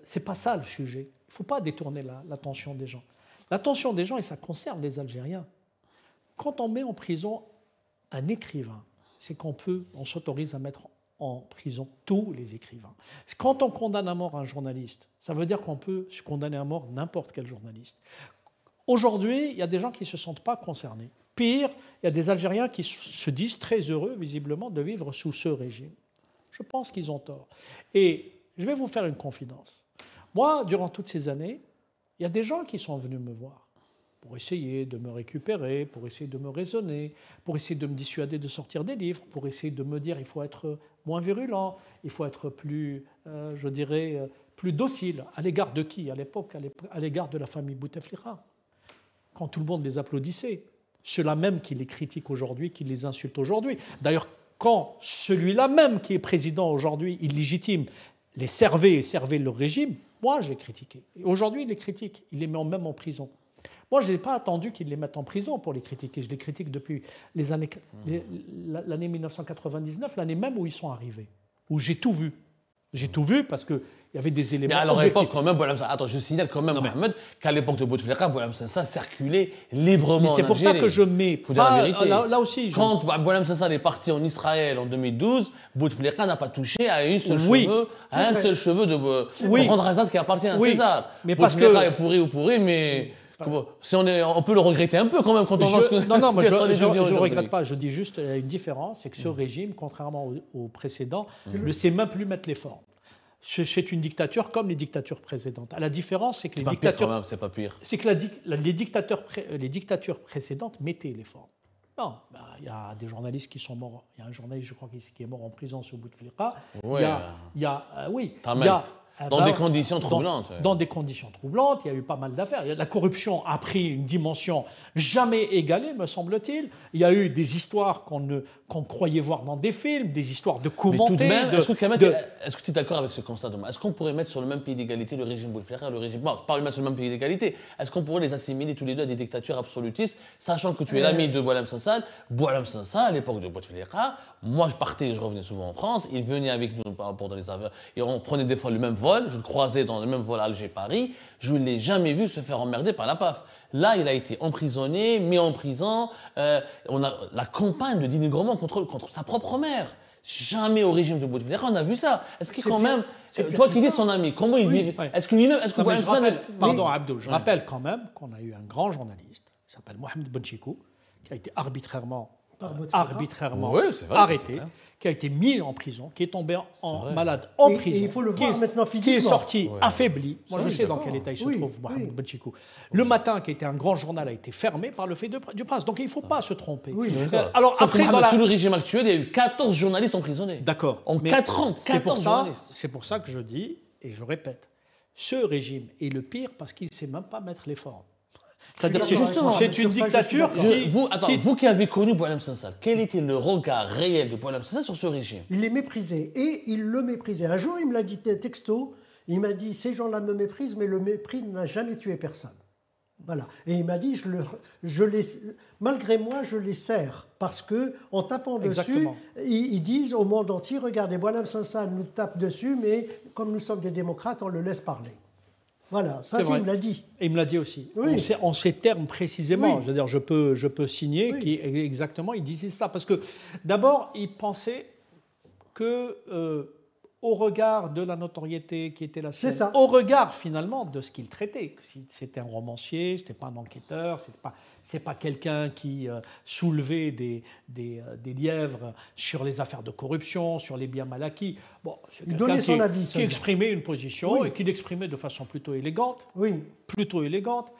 c'est pas ça le sujet. Il ne faut pas détourner l'attention des gens. L'attention des gens, et ça concerne les Algériens, quand on met en prison un écrivain, c'est qu'on s'autorise à mettre en prison tous les écrivains. Quand on condamne à mort un journaliste, ça veut dire qu'on peut condamner à mort n'importe quel journaliste. Aujourd'hui, il y a des gens qui ne se sentent pas concernés. Pire, il y a des Algériens qui se disent très heureux, visiblement, de vivre sous ce régime. Je pense qu'ils ont tort. Et je vais vous faire une confidence. Moi, durant toutes ces années, il y a des gens qui sont venus me voir pour essayer de me récupérer, pour essayer de me raisonner, pour essayer de me dissuader de sortir des livres, pour essayer de me dire il faut être moins virulent, il faut être plus, je dirais, plus docile. À l'égard de qui, à l'époque? À l'égard de la famille Bouteflika, quand tout le monde les applaudissait. Ceux-là même qui les critiquent aujourd'hui, qui les insultent aujourd'hui. D'ailleurs, quand celui-là même qui est président aujourd'hui, illégitime, les servait et servait le régime, moi j'ai critiqué. Et aujourd'hui, il les critique, il les met même en prison. Moi, je n'ai pas attendu qu'ils les mettent en prison pour les critiquer. Je les critique depuis l'année 1999, l'année même où ils sont arrivés, où j'ai tout vu. J'ai tout vu parce qu'il y avait des éléments. Mais à leur époque, quand même, attends, je signale quand même, Mohamed, qu'à l'époque de Bouteflika, Boualem Sansal circulait librement. Mais c'est pour ça que je mets. Il faut dire la vérité. Là aussi. Quand Boualem Sansal est parti en Israël en 2012, Bouteflika n'a pas touché à un seul cheveu de rendre Alsace qui appartient à César. Mais Bouteflika est pourri ou pourri, mais. Si on peut le regretter un peu quand même quand on voit ce que. Non, moi, je ne le regrette pas. Je dis juste une différence, c'est que ce régime, contrairement au précédent, ne sait même plus mettre les formes. C'est une dictature comme les dictatures précédentes. La différence, c'est que les dictatures. C'est pas pire. C'est que les dictatures précédentes mettaient les formes. Non, il y a des journalistes qui sont morts. Il y a un journaliste, je crois, qui est mort en prison sous Bouteflika. Oui. Il y a dans des conditions troublantes. Dans des conditions troublantes, il y a eu pas mal d'affaires. La corruption a pris une dimension jamais égalée, me semble-t-il. Il y a eu des histoires qu'on croyait voir dans des films, des histoires de commentés. Mais tout de même, est-ce que tu es d'accord avec ce constat? Est-ce qu'on pourrait mettre sur le même pied d'égalité le régime Bouteflika et le régime... Bon, pas le mettre sur le même pied d'égalité. Est-ce qu'on pourrait les assimiler tous les deux à des dictatures absolutistes, sachant que tu es l'ami de Boualem Sansal? Boualem Sansal, à l'époque de Bouteflika, moi je partais et je revenais souvent en France, il venait avec nous pour les affaires, et on prenait des fois le même vol, je le croisais dans le même vol Alger-Paris, je ne l'ai jamais vu se faire emmerder par la PAF. Là, il a été emprisonné, mis en prison, on a la campagne de dénigrement contre sa propre mère. Jamais au régime de Bouteflika, on a vu ça. Est-ce que quand même, toi qui dis son ami, comment il vit? Est-ce que lui-même, est-ce que Boualem Sansal... Pardon Abdou, je rappelle quand même qu'on a eu un grand journaliste, qui s'appelle Mohamed Benchikou, qui a été arbitrairement arrêté, qui a été mis en prison, qui est tombé malade en prison, et il faut le voir maintenant physiquement, qui est sorti affaibli. Moi, je sais dans quel état il se trouve, Mohamed Benchikou. Le Matin, qui était un grand journal, a été fermé par le fait du prince. Donc, il ne faut pas se tromper. Alors, après, sous le régime actuel, il y a eu 14 journalistes emprisonnés. D'accord. En 4 ans, 14 journalistes. C'est pour ça que je dis, et je répète, ce régime est le pire parce qu'il ne sait même pas mettre les formes. C'est-à-dire que c'est une dictature vous qui avez connu Boualem Sansal, quel était le regard réel de Boualem Sansal sur ce régime? Il les méprisait, et il le méprisait. Un jour, il me l'a dit texto, il m'a dit « Ces gens-là me méprisent, mais le mépris n'a jamais tué personne. » Voilà. Et il m'a dit malgré moi, je les sers, parce qu'en tapant dessus, ils disent au monde entier « Regardez, Boualem Sansal nous tape dessus, mais comme nous sommes des démocrates, on le laisse parler. » Voilà, ça, il me l'a dit. Et il me l'a dit aussi. Oui. En ces termes précisément. Oui. Je veux dire, je peux signer exactement, il disait ça. Parce que, d'abord, il pensait que, au regard de la notoriété qui était la sienne, au regard, finalement, de ce qu'il traitait, c'était un romancier, c'était pas un enquêteur, c'est pas quelqu'un qui soulevait des lièvres sur les affaires de corruption, sur les biens mal acquis. Bon, c'est Il donnait son avis. Qui exprimait une position et qui l'exprimait de façon plutôt élégante. Oui. Plutôt élégante.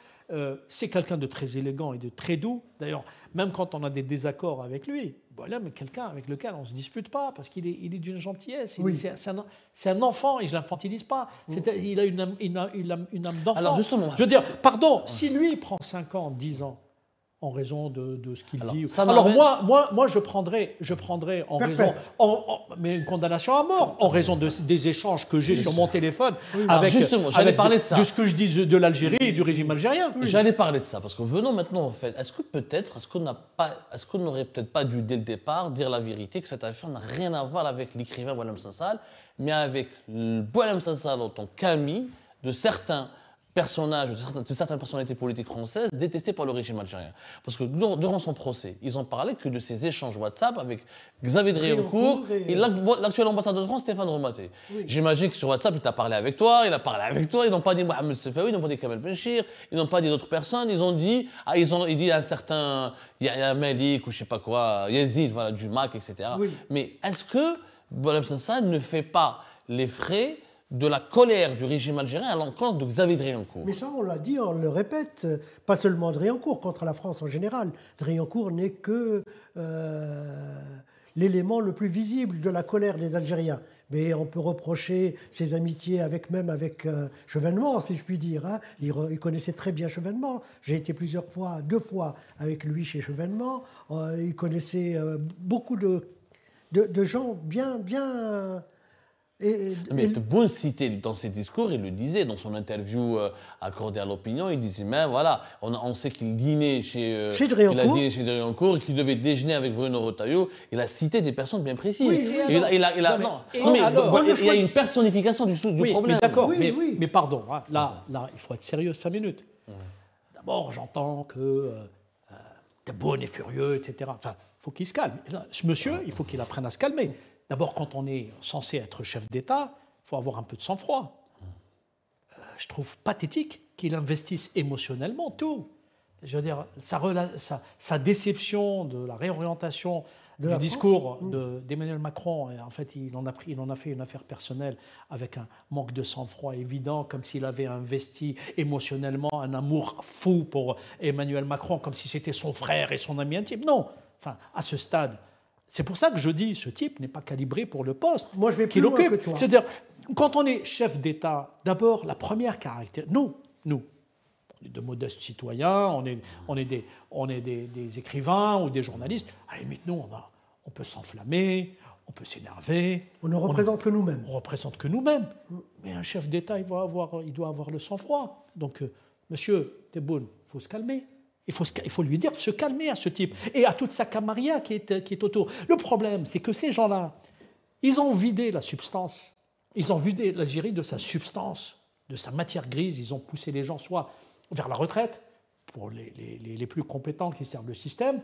C'est quelqu'un de très élégant et de très doux. D'ailleurs, même quand on a des désaccords avec lui, voilà, mais quelqu'un avec lequel on ne se dispute pas, parce qu'il est d'une gentillesse. C'est un enfant, et je ne l'infantilise pas. Il a une âme d'enfant. Alors justement, je veux dire, pardon, si lui prend 5 ans, 10 ans, en raison de ce qu'il dit. Alors moi, je prendrais en raison, mais une condamnation à mort, en raison des échanges que j'ai sur mon téléphone avec, parler de ça. De ce que je dis de l'Algérie et du régime algérien. J'allais parler de ça, parce que venons maintenant en fait, est-ce qu'on n'aurait peut-être pas dû dès le départ dire la vérité, que cette affaire n'a rien à voir avec l'écrivain Boualem Sansal, mais avec Boualem Sansal en tant qu'ami de certains personnages, de certaines personnalités politiques françaises détestées par le régime algérien. Parce que durant son procès, ils ont parlé que de ces échanges WhatsApp avec Xavier Driancourt et l'actuel ambassadeur de France, Stéphane Romaté. Oui. J'imagine que sur WhatsApp, il a parlé avec toi, ils n'ont pas dit Mohamed Sefaoui, ils n'ont pas dit Kamel Benchir, ils n'ont pas dit d'autres personnes, ils ont dit, il dit un certain, il y a Malik ou je sais pas quoi, Yazid, voilà, du MAC, etc. Oui. Mais est-ce que Boualem Sansal ne fait pas les frais de la colère du régime algérien à l'encontre de Xavier Driancourt? Mais ça, on l'a dit, on le répète, pas seulement Driancourt, contre la France en général. Driancourt n'est que l'élément le plus visible de la colère des Algériens. Mais on peut reprocher ses amitiés même avec Chevènement, si je puis dire. Hein. Il connaissait très bien Chevènement. J'ai été 2 fois avec lui chez Chevènement. Il connaissait beaucoup de gens bien mais Tebboune citait dans ses discours, il le disait dans son interview accordée à l'opinion, il disait mais voilà, on sait qu'il dînait chez Driancourt et qu'il devait déjeuner avec Bruno Retailleau. Il a cité des personnes bien précises. Oui, il y a une personnification du problème. D'accord, mais pardon, hein, là, il faut être sérieux 5 minutes. D'abord, j'entends que Tebboune est furieux, etc. Enfin, il faut qu'il se calme. Ce monsieur, il faut qu'il apprenne à se calmer. D'abord, quand on est censé être chef d'État, il faut avoir un peu de sang-froid. Je trouve pathétique qu'il investisse émotionnellement tout. Je veux dire, sa déception de la réorientation du discours d'Emmanuel Macron, en fait, il en a fait une affaire personnelle avec un manque de sang-froid évident, comme s'il avait investi émotionnellement un amour fou pour Emmanuel Macron, comme si c'était son frère et son ami intime. Non, enfin, à ce stade. C'est pour ça que je dis, ce type n'est pas calibré pour le poste qu'il occupe. C'est-à-dire, quand on est chef d'État, d'abord, la première caractéristique, nous, on est de modestes citoyens, on est des écrivains ou des journalistes. À la limite, nous, on peut s'enflammer, on peut s'énerver. On ne représente que nous-mêmes. On représente que nous-mêmes. Mais un chef d'État, il doit avoir le sang-froid. Donc, monsieur Tebboune, il faut se calmer. Il faut lui dire de se calmer à ce type et à toute sa camarilla qui est autour. Le problème, c'est que ces gens-là, ils ont vidé la substance. Ils ont vidé l'Algérie de sa substance, de sa matière grise. Ils ont poussé les gens soit vers la retraite, pour les plus compétents qui servent le système,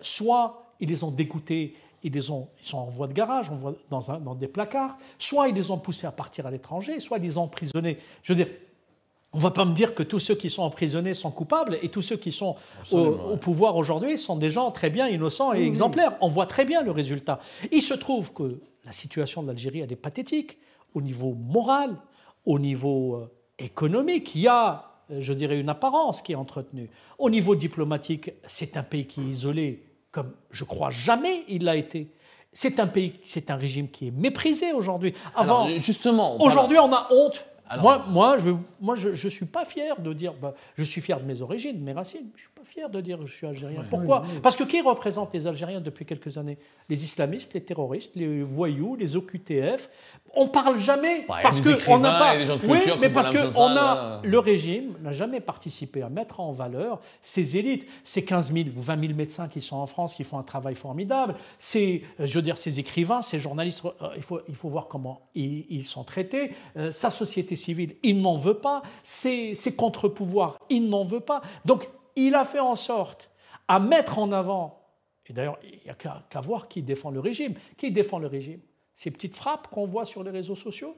soit ils les ont dégoûtés, ils sont en voie de garage, dans des placards, soit ils les ont poussés à partir à l'étranger, soit ils les ont emprisonnés. Je veux dire, on ne va pas me dire que tous ceux qui sont emprisonnés sont coupables et tous ceux qui sont au pouvoir aujourd'hui sont des gens très bien innocents et exemplaires. On voit très bien le résultat. Il se trouve que la situation de l'Algérie, elle est pathétique au niveau moral, au niveau économique. Il y a, je dirais, une apparence qui est entretenue. Au niveau diplomatique, c'est un pays qui est isolé comme je crois jamais il l'a été. C'est un régime qui est méprisé aujourd'hui. Aujourd'hui, on a honte. Moi, je ne suis pas fier de dire... je suis fier de mes origines, de mes racines. Je ne suis pas fier de dire que je suis algérien. Pourquoi ? Parce que qui représente les Algériens depuis quelques années ? Les islamistes, les terroristes, les voyous, les OQTF. On ne parle jamais parce qu'on n'a pas... Oui, mais parce que le régime n'a jamais participé à mettre en valeur ces élites, ces 15 000 ou 20 000 médecins qui sont en France, qui font un travail formidable, ces écrivains, ces journalistes, il faut voir comment ils sont traités, sa société civile, il n'en veut pas, ses contre-pouvoirs, il n'en veut pas. Donc, il a fait en sorte à mettre en avant, et d'ailleurs, il n'y a qu'à voir qui défend le régime. Qui défend le régime ? Ces petites frappes qu'on voit sur les réseaux sociaux ?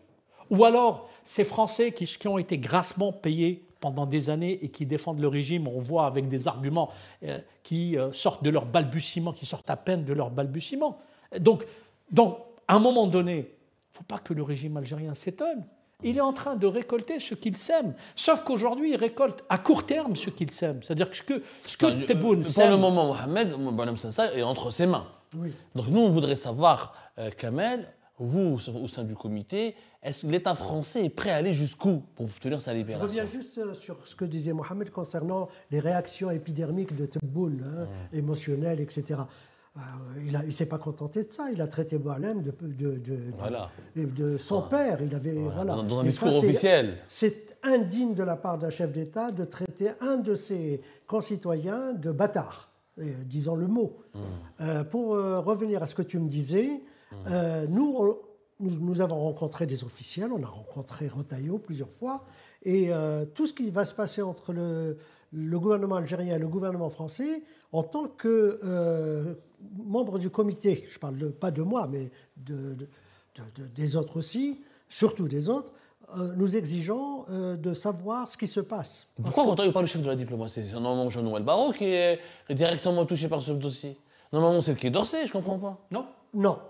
Ou alors ces Français qui ont été grassement payés pendant des années et qui défendent le régime, on voit avec des arguments qui sortent de leur balbutiement, qui sortent à peine de leur balbutiement. Donc à un moment donné, il ne faut pas que le régime algérien s'étonne. Il est en train de récolter ce qu'il sème. Sauf qu'aujourd'hui, il récolte à court terme ce qu'il sème. C'est-à-dire que ce que Tebboune sème... Pour le moment, Mohamed Boualem Sansal est entre ses mains. Oui. Donc nous, on voudrait savoir, Kamel, vous, au sein du comité, est-ce que l'État français est prêt à aller jusqu'où pour obtenir sa Je libération? reviens juste sur ce que disait Mohamed concernant les réactions épidermiques de Tebboune, émotionnelles, etc. Il ne s'est pas contenté de ça. Il a traité Boualem de son père. Il avait, Dans un discours officiel. C'est indigne de la part d'un chef d'État de traiter un de ses concitoyens de bâtard, disons le mot. Pour revenir à ce que tu me disais, nous avons rencontré des officiels, on a rencontré Retailleau plusieurs fois, et tout ce qui va se passer entre le gouvernement algérien et le gouvernement français, en tant que membre du comité, je ne parle pas de moi, mais des autres aussi, surtout des autres, nous exigeons de savoir ce qui se passe. Pourquoi Retailleau pas le chef de la diplomatie? C'est normalement Jean-Noël Barrot qui est directement touché par ce dossier. Normalement, c'est le Quai d'Orsay, je ne comprends pas. Non,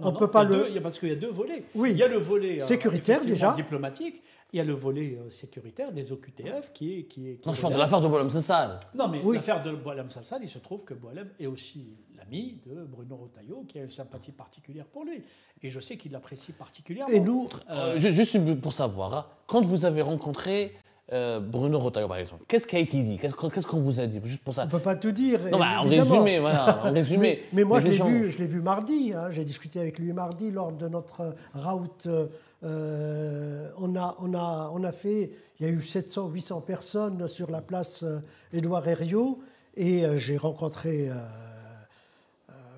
on ne peut pas parce qu'il y a deux volets. Oui. Il y a le volet sécuritaire déjà, diplomatique. Il y a le volet sécuritaire des OQTF qui est non, je parle de l'affaire de Boualem Sansal. Non, mais l'affaire de Boualem Sansal, il se trouve que Boualem est aussi l'ami de Bruno Retailleau, qui a une sympathie particulière pour lui. Et je sais qu'il l'apprécie particulièrement. Et nous, juste pour savoir, quand vous avez rencontré Bruno Retailleau, par exemple, qu'est-ce qui a été dit? Qu'est-ce qu'on vous a dit? Juste pour ça. on ne peut pas tout dire. Non, en résumé, voilà. En résumé, mais moi, je l'ai vu mardi. J'ai discuté avec lui mardi lors de notre route. On a fait, il y a eu 700, 800 personnes sur la place Édouard Herriot et j'ai rencontré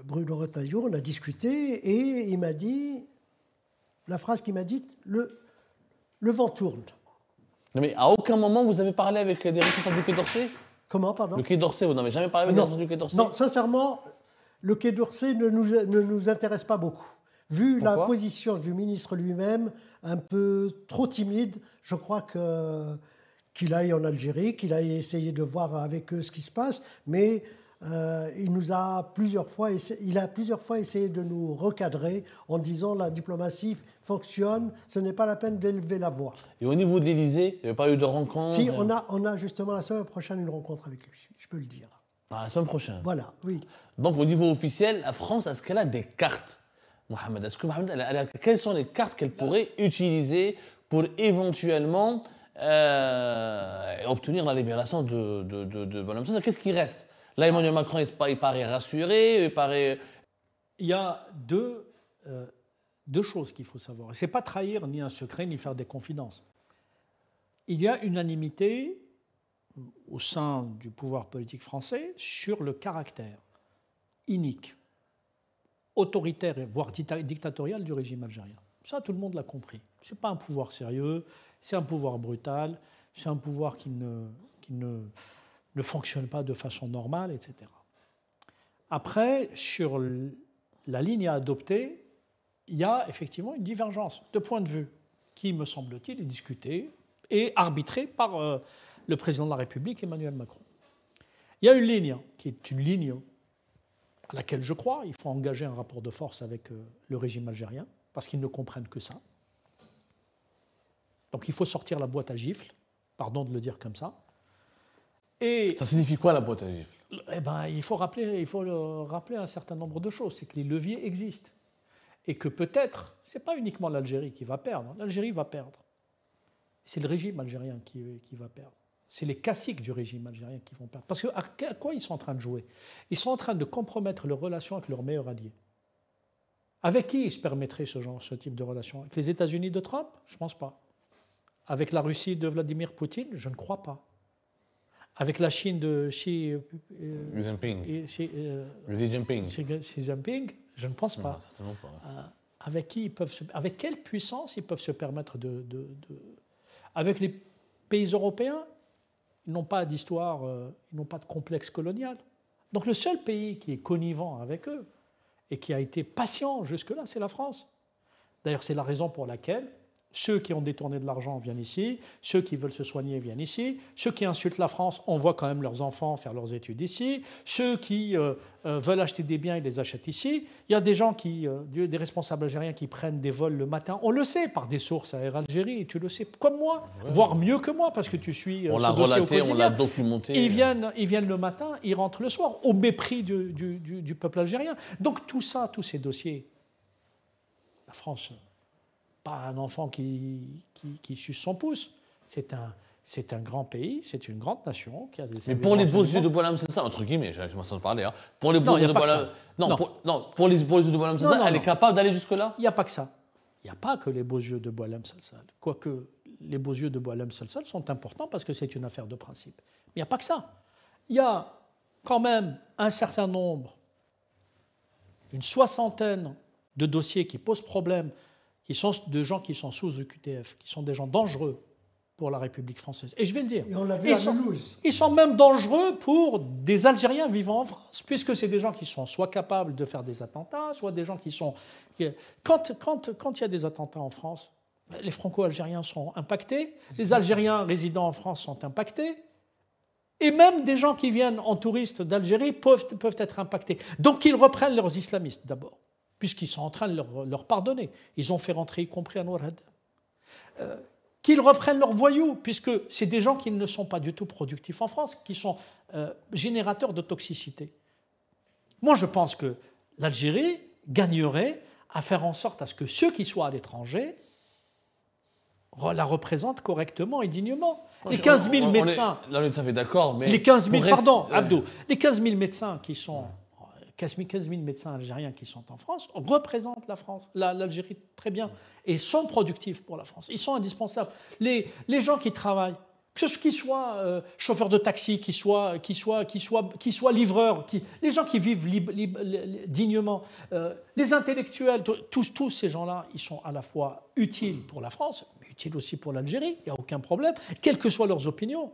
Bruno Retailleau, on a discuté et il m'a dit, la phrase qu'il m'a dite, le vent tourne. Non, mais à aucun moment vous avez parlé avec des responsables du Quai d'Orsay? Comment, pardon? Le Quai d'Orsay, vous n'avez jamais parlé avec des responsables du Quai d'Orsay? Non, sincèrement, le Quai d'Orsay ne nous intéresse pas beaucoup. Vu Pourquoi? la position du ministre lui-même, un peu trop timide, je crois qu'il aille en Algérie, qu'il aille essayer de voir avec eux ce qui se passe, mais il a plusieurs fois essayé de nous recadrer en disant la diplomatie fonctionne, ce n'est pas la peine d'élever la voix. Et au niveau de l'Élysée, il n'y avait pas eu de rencontre? Si, on a justement la semaine prochaine une rencontre avec lui, je peux le dire. La semaine prochaine. Voilà, oui. Donc au niveau officiel, la France, est-ce qu'elle a des cartes, Mohamed? Est-ce que Mohamed, quelles sont les cartes qu'elle pourrait utiliser pour éventuellement obtenir la libération de Boualem Sansal? Qu'est-ce qui reste? Là, Emmanuel Macron, il paraît rassuré, Il y a deux choses qu'il faut savoir. Ce n'est pas trahir ni un secret, ni faire des confidences. Il y a unanimité au sein du pouvoir politique français sur le caractère inique, autoritaire, voire dictatorial du régime algérien. Ça, tout le monde l'a compris. Ce n'est pas un pouvoir sérieux, c'est un pouvoir brutal, c'est un pouvoir qui ne fonctionne pas de façon normale, etc. Après, sur la ligne à adopter, il y a effectivement une divergence de point de vue qui, me semble-t-il, est discutée et arbitrée par le président de la République, Emmanuel Macron. Il y a une ligne qui est une ligne à laquelle je crois. Il faut engager un rapport de force avec le régime algérien parce qu'ils ne comprennent que ça. Donc il faut sortir la boîte à gifles, pardon de le dire comme ça. Et ça signifie quoi la boîte à gifles? Il faut rappeler un certain nombre de choses. C'est que les leviers existent. Et que peut-être, ce n'est pas uniquement l'Algérie qui va perdre. L'Algérie va perdre. C'est le régime algérien qui va perdre. C'est les caciques du régime algérien qui vont perdre. Parce à quoi ils sont en train de jouer? Ils sont en train de compromettre leurs relations avec leurs meilleurs alliés. Avec qui ils se permettraient ce type de relation? Avec les États-Unis de Trump? Je ne pense pas. Avec la Russie de Vladimir Poutine? Je ne crois pas. Avec la Chine de Xi Jinping? Je ne pense pas. Non, certainement pas. Avec quelle puissance ils peuvent se permettre Avec les pays européens, ils n'ont pas d'histoire, ils n'ont pas de complexe colonial. Donc le seul pays qui est connivent avec eux et qui a été patient jusque-là, c'est la France. D'ailleurs, c'est la raison pour laquelle Ceux qui ont détourné de l'argent viennent ici, ceux qui veulent se soigner viennent ici, ceux qui insultent la France, on voit quand même leurs enfants faire leurs études ici, ceux qui veulent acheter des biens, ils les achètent ici. Il y a des gens, des responsables algériens qui prennent des vols le matin, on le sait par des sources à Air Algérie, tu le sais comme moi, voire mieux que moi parce que tu suis on ce l'a dossier au relaté, quotidien. on l'a documenté. Ils viennent le matin, ils rentrent le soir, au mépris du peuple algérien. Donc tout ça, tous ces dossiers, la France... pas un enfant qui suce son pouce. C'est un grand pays, c'est une grande nation qui a des... Mais pour les beaux yeux de Boualem Sansal, entre guillemets, je m'en de parler, hein. Pour les beaux Non, yeux y a de pas que Boualem... ça. Non, Non. pour les beaux yeux de Boualem Sansal, elle est capable d'aller jusque-là? Il n'y a pas que ça. Il n'y a pas que les beaux yeux de Boualem Sansal. Quoique les beaux yeux de Boualem Sansal sont importants parce que c'est une affaire de principe. Mais il n'y a pas que ça. Il y a quand même un certain nombre, une soixantaine de dossiers qui posent problème, qui sont de gens qui sont sous EQTF, qui sont des gens dangereux pour la République française. Et je vais le dire. Et on l'a vu à Toulouse. Ils sont même dangereux pour des Algériens vivant en France, puisque c'est des gens qui sont soit capables de faire des attentats, soit des gens qui sont... Quand il y a des attentats en France, les Franco-Algériens sont impactés, les Algériens résidant en France sont impactés, et même des gens qui viennent en touristes d'Algérie peuvent être impactés. Donc ils reprennent leurs islamistes d'abord, puisqu'ils sont en train de leur pardonner. Ils ont fait rentrer, y compris Anwar Haddad. Qu'ils reprennent leurs voyous, puisque c'est des gens qui ne sont pas du tout productifs en France, qui sont générateurs de toxicité. Moi, je pense que l'Algérie gagnerait à faire en sorte à ce que ceux qui soient à l'étranger la représentent correctement et dignement. Les 15 000 médecins... Là, on est tout à fait d'accord, mais... Les 15 000, pardon, Abdou, les 15 000 médecins qui sont... 15 000 médecins algériens qui sont en France représentent la France, l'Algérie très bien et sont productifs pour la France. Ils sont indispensables. Les gens qui travaillent, qu'ils soient chauffeurs de taxi, qu'ils soient livreurs, les gens qui vivent dignement, les intellectuels, tous ces gens-là, ils sont à la fois utiles pour la France, mais utiles aussi pour l'Algérie, il n'y a aucun problème, quelles que soient leurs opinions.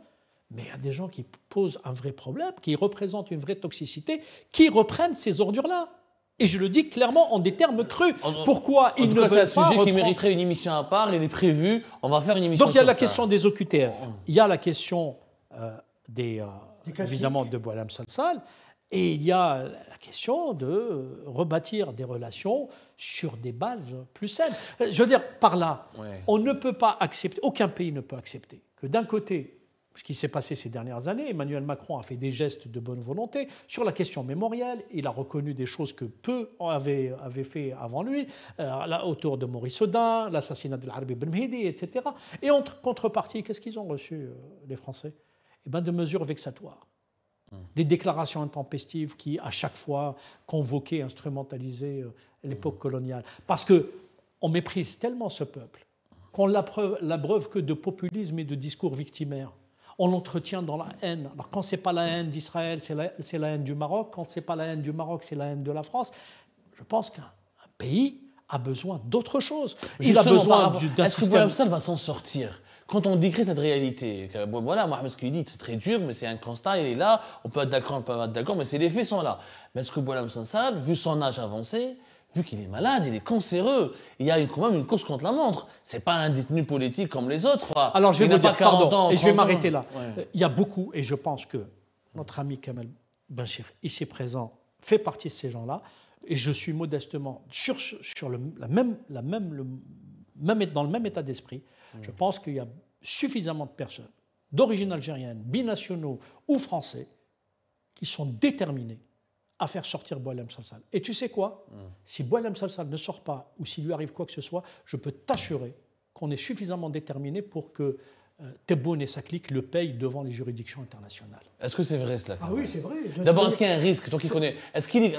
Mais il y a des gens qui posent un vrai problème, qui représentent une vraie toxicité, qui reprennent ces ordures-là. Et je le dis clairement en des termes crus. Pourquoi ils ne veulent pas c'est un sujet reprendre... qui mériterait une émission à part, il est prévu, on va faire une émission sur ça. Donc il y a la question des OQTF, il y a la question évidemment de Boualem Sansal, et il y a la question de rebâtir des relations sur des bases plus saines. Je veux dire, par là, on ne peut pas accepter, aucun pays ne peut accepter que d'un côté, ce qui s'est passé ces dernières années, Emmanuel Macron a fait des gestes de bonne volonté sur la question mémorielle. Il a reconnu des choses que peu avaient fait avant lui, autour de Maurice Audin, l'assassinat de l'Arbi Ben Mehdi, etc. Et en contrepartie, qu'est-ce qu'ils ont reçu, les Français? Eh bien, de mesures vexatoires. Des déclarations intempestives qui, à chaque fois, convoquaient, instrumentalisaient l'époque coloniale. Parce qu'on méprise tellement ce peuple qu'on l'abreuve que de populisme et de discours victimaires. On l'entretient dans la haine. Alors quand ce n'est pas la haine d'Israël, c'est la haine du Maroc. Quand ce n'est pas la haine du Maroc, c'est la haine de la France. Je pense qu'un pays a besoin d'autre chose. Il a besoin d'un système... Est-ce que Boualem Sansal va s'en sortir? Quand on décrit cette réalité, voilà, Mohamed, ce qu'il dit, c'est très dur, mais c'est un constat, il est là, on peut être d'accord, on peut pas être d'accord, mais les faits sont là. Mais est-ce que Boualem Sansal, vu son âge avancé, vu qu'il est malade, il est cancéreux, il y a quand même une course contre la montre. C'est pas un détenu politique comme les autres. Alors je vais vous dire, pardon, et je vais m'arrêter là. Ouais. Il y a beaucoup, et je pense que notre ami Kamel Benchir, ici présent, fait partie de ces gens-là, et je suis modestement dans le même état d'esprit. Je pense qu'il y a suffisamment de personnes d'origine algérienne, binationaux ou français, qui sont déterminés à faire sortir Boualem Sansal. Et tu sais quoi? Si Boualem Sansal ne sort pas, ou s'il lui arrive quoi que ce soit, je peux t'assurer qu'on est suffisamment déterminé pour que Tebboune et sa clique le payent devant les juridictions internationales. Est-ce que c'est vrai cela? Ah oui, c'est vrai. D'abord, est-ce qu'il y a un risque, toi qui connais? Est-ce qu'il est,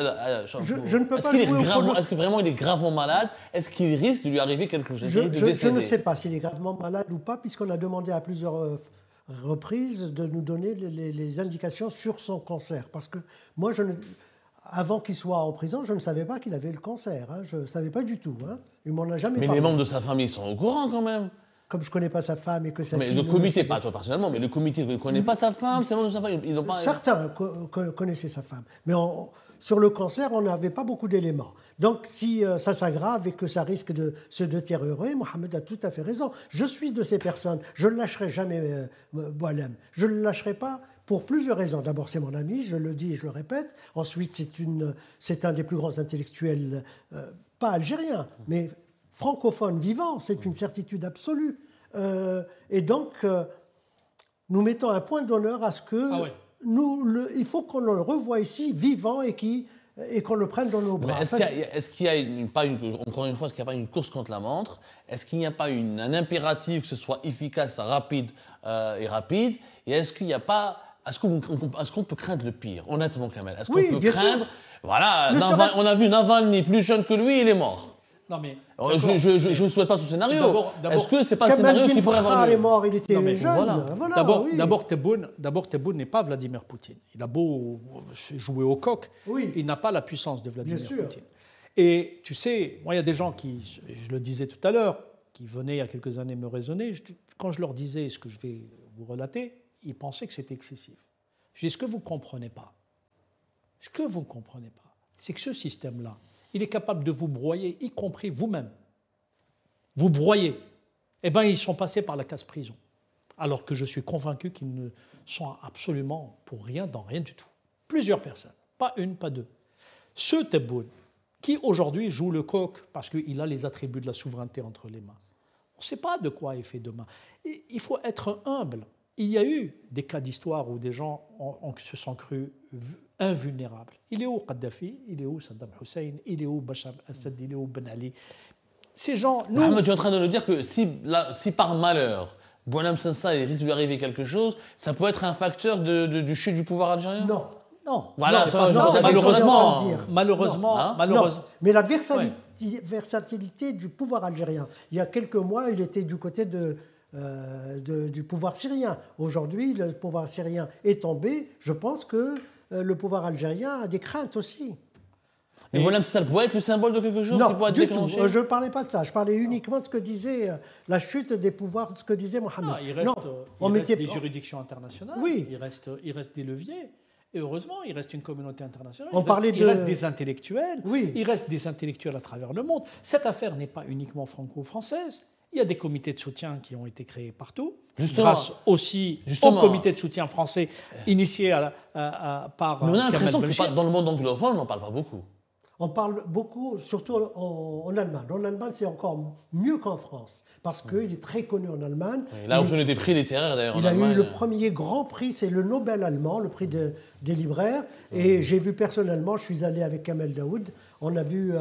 je ne peux pas jouer au pronostic. Est-ce que vraiment il est gravement malade? Est-ce qu'il risque de lui arriver quelque chose? Je ne sais pas s'il est gravement malade ou pas, puisqu'on a demandé à plusieurs reprises de nous donner les indications sur son cancer. Parce que moi, avant qu'il soit en prison, je ne savais pas qu'il avait le cancer. Hein. Je ne savais pas du tout. Hein. Il m'en a jamais parlé. Mais les membres de sa famille sont au courant quand même. Comme je ne connais pas sa femme et que sa fille... Mais le comité, pas toi personnellement, mais le comité ne connaît pas sa femme, c'est membres de sa famille. Certains connaissaient sa femme. Mais sur le cancer, on n'avait pas beaucoup d'éléments. Donc, si ça s'aggrave et que ça risque de se détériorer, Mohamed a tout à fait raison. Je suis de ces personnes. Je ne lâcherai jamais Boualem. Je ne le lâcherai pas pour plusieurs raisons. D'abord, c'est mon ami, je le dis et je le répète. Ensuite, c'est un des plus grands intellectuels, pas algériens, mais francophones vivants. C'est une certitude absolue. Et donc, nous mettons un point d'honneur à ce que il faut qu'on le revoie ici, vivant, et qu'on le prenne dans nos bras. Est-ce qu'il y a, encore une fois, est-ce qu'il n'y a pas une course contre la montre? Est-ce qu'il n'y a pas un impératif que ce soit efficace, rapide et rapide? Et est-ce qu'il n'y a pas... Est-ce qu'on peut craindre le pire, honnêtement, Kamel? Est-ce qu'on peut craindre... Voilà, on a vu Navalny, plus jeune que lui, il est mort. Non, mais je ne souhaite pas ce scénario. Est-ce que ce n'est pas un scénario qui pourrait avoir lieu? Est mort, il était jeune. D'abord, Tebboune n'est pas Vladimir Poutine. Il a beau jouer au coq, il n'a pas la puissance de Vladimir Poutine. Et tu sais, moi, il y a des gens qui, je le disais tout à l'heure, qui venaient il y a quelques années me raisonner. Quand je leur disais ce que je vais vous relater, ils pensaient que c'était excessif. Je dis, ce que vous ne comprenez pas, c'est que ce système-là, il est capable de vous broyer, y compris vous-même. Vous broyer. Eh bien, ils sont passés par la case prison. Alors que je suis convaincu qu'ils ne sont absolument pour rien, dans rien du tout. Plusieurs personnes. Pas une, pas deux. Ce Tebboune, qui aujourd'hui joue le coq parce qu'il a les attributs de la souveraineté entre les mains. On ne sait pas de quoi est fait demain. Il faut être humble. Il y a eu des cas d'histoire où des gens se sont crus invulnérables. Il est où Kadhafi? Il est où Saddam Hussein? Il est où Bachar al-Assad? Il est où Ben Ali? Ces gens... Mohamed, tu es en train de nous dire que si par malheur, Boualem Sansal risque de lui arriver quelque chose, ça peut être un facteur du chute du pouvoir algérien? Non. Voilà, malheureusement. Mais la versatilité du pouvoir algérien. Il y a quelques mois, il était du côté du pouvoir syrien. Aujourd'hui, le pouvoir syrien est tombé. Je pense que le pouvoir algérien a des craintes aussi. Mais Boualem Sansal pourrait être le symbole de quelque chose qui pourrait être déclenché? Non, je ne parlais pas de ça. Je parlais uniquement de ce que disait la chute des pouvoirs, de ce que disait Mohamed. Il reste des juridictions internationales, il reste des leviers. Et heureusement, il reste une communauté internationale, il reste des intellectuels, il reste des intellectuels à travers le monde. Cette affaire n'est pas uniquement franco-française. Il y a des comités de soutien qui ont été créés partout, grâce aussi au comité de soutien français initié par Mais on a l'impression Kamel que dans le monde anglophone, on n'en parle pas beaucoup. On parle beaucoup, surtout en Allemagne. En Allemagne, c'est encore mieux qu'en France, parce qu'il est très connu en Allemagne. Il a obtenu des prix littéraires, d'ailleurs, en Allemagne. Il a eu le premier grand prix, c'est le Nobel allemand, le prix des libraires. Et j'ai vu personnellement, je suis allé avec Kamel Daoud, on a vu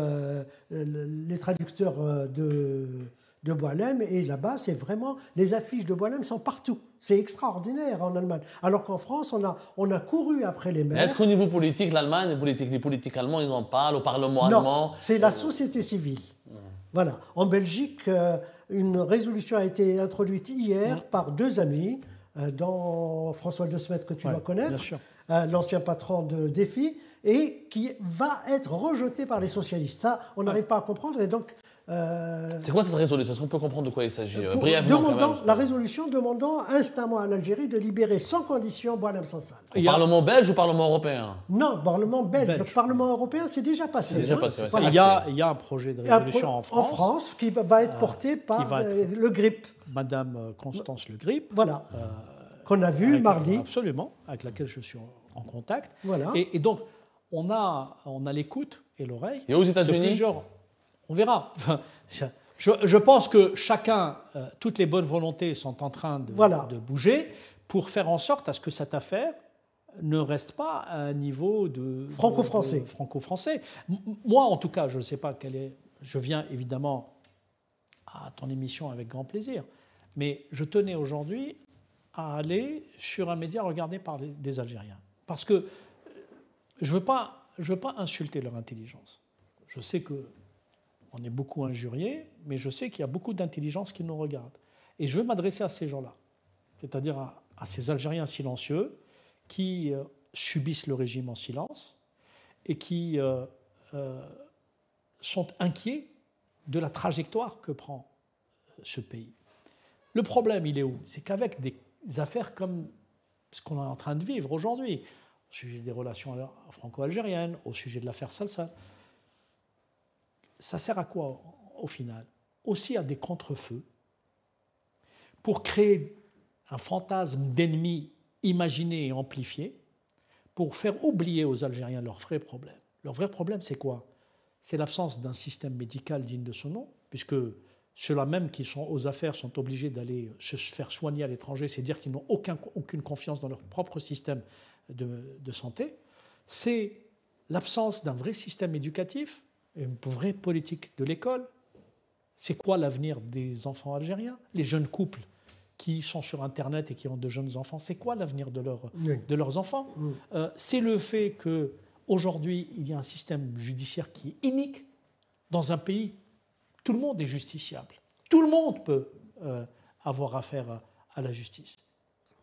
les traducteurs de Boualem, et là-bas, c'est vraiment... Les affiches de Boualem sont partout. C'est extraordinaire en Allemagne. Alors qu'en France, on a couru après les maires. Est-ce qu'au niveau politique, l'Allemagne, les politiques allemands, ils en parlent au Parlement allemand? Non, c'est la société civile. Voilà. En Belgique, une résolution a été introduite hier par deux amis, dont François De Smet, que tu dois connaître, l'ancien patron de Défi, et qui va être rejetée par les socialistes. Ça, on n'arrive pas à comprendre. Et donc... c'est quoi cette résolution? Est-ce qu'on peut comprendre de quoi il s'agit brièvement? La résolution demandant instamment à l'Algérie de libérer sans condition Boualem Sansal. Au Parlement belge ou Parlement européen? Non, Parlement belge. Le Parlement européen, c'est déjà passé. Il y a un projet de résolution en France. En France, qui va être porté par Le Grip. Madame Constance Le Grip. Voilà. Qu'on a vu mardi. Absolument, avec laquelle je suis en contact. Voilà. Et donc, on a l'écoute et l'oreille. Et aux États-Unis? On verra. Je pense que toutes les bonnes volontés sont en train de bouger pour faire en sorte à ce que cette affaire ne reste pas à un niveau de franco-français. Moi, en tout cas, je ne sais pas quel est... Je viens évidemment à ton émission avec grand plaisir, mais je tenais aujourd'hui à aller sur un média regardé par des Algériens. Parce que je ne veux pas insulter leur intelligence. Je sais qu'on est beaucoup injuriés, mais je sais qu'il y a beaucoup d'intelligence qui nous regardent. Et je veux m'adresser à ces gens-là, c'est-à-dire à ces Algériens silencieux qui subissent le régime en silence et qui sont inquiets de la trajectoire que prend ce pays. Le problème, il est où? C'est qu'avec des affaires comme ce qu'on est en train de vivre aujourd'hui, au sujet des relations franco-algériennes, au sujet de l'affaire Salsal. Ça sert à quoi au final? Aussi à des contre-feux, pour créer un fantasme d'ennemi imaginé et amplifié, pour faire oublier aux Algériens leurs vrais problèmes. Leur vrai problème, c'est quoi? C'est l'absence d'un système médical digne de son nom, puisque ceux-là même qui sont aux affaires sont obligés d'aller se faire soigner à l'étranger, c'est dire qu'ils n'ont aucune confiance dans leur propre système de santé. C'est l'absence d'un vrai système éducatif, une vraie politique de l'école. C'est quoi l'avenir des enfants algériens? Les jeunes couples qui sont sur Internet et qui ont de jeunes enfants, c'est quoi l'avenir de leurs enfants? C'est le fait qu'aujourd'hui, il y a un système judiciaire qui est inique dans un pays. Tout le monde est justiciable. Tout le monde peut avoir affaire à la justice.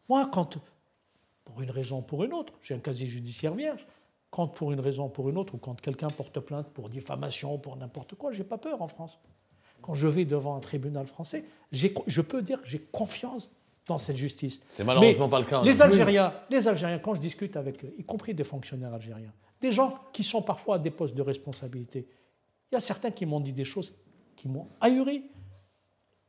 Moi, quand, pour une raison ou pour une autre, j'ai un casier judiciaire vierge, quand pour une raison ou pour une autre, ou quand quelqu'un porte plainte pour diffamation, pour n'importe quoi, je n'ai pas peur en France. Quand je vais devant un tribunal français, je peux dire que j'ai confiance dans cette justice. C'est malheureusement pas le cas. Les Algériens, quand je discute avec eux, y compris des fonctionnaires algériens, des gens qui sont parfois à des postes de responsabilité, il y a certains qui m'ont dit des choses qui m'ont ahuri.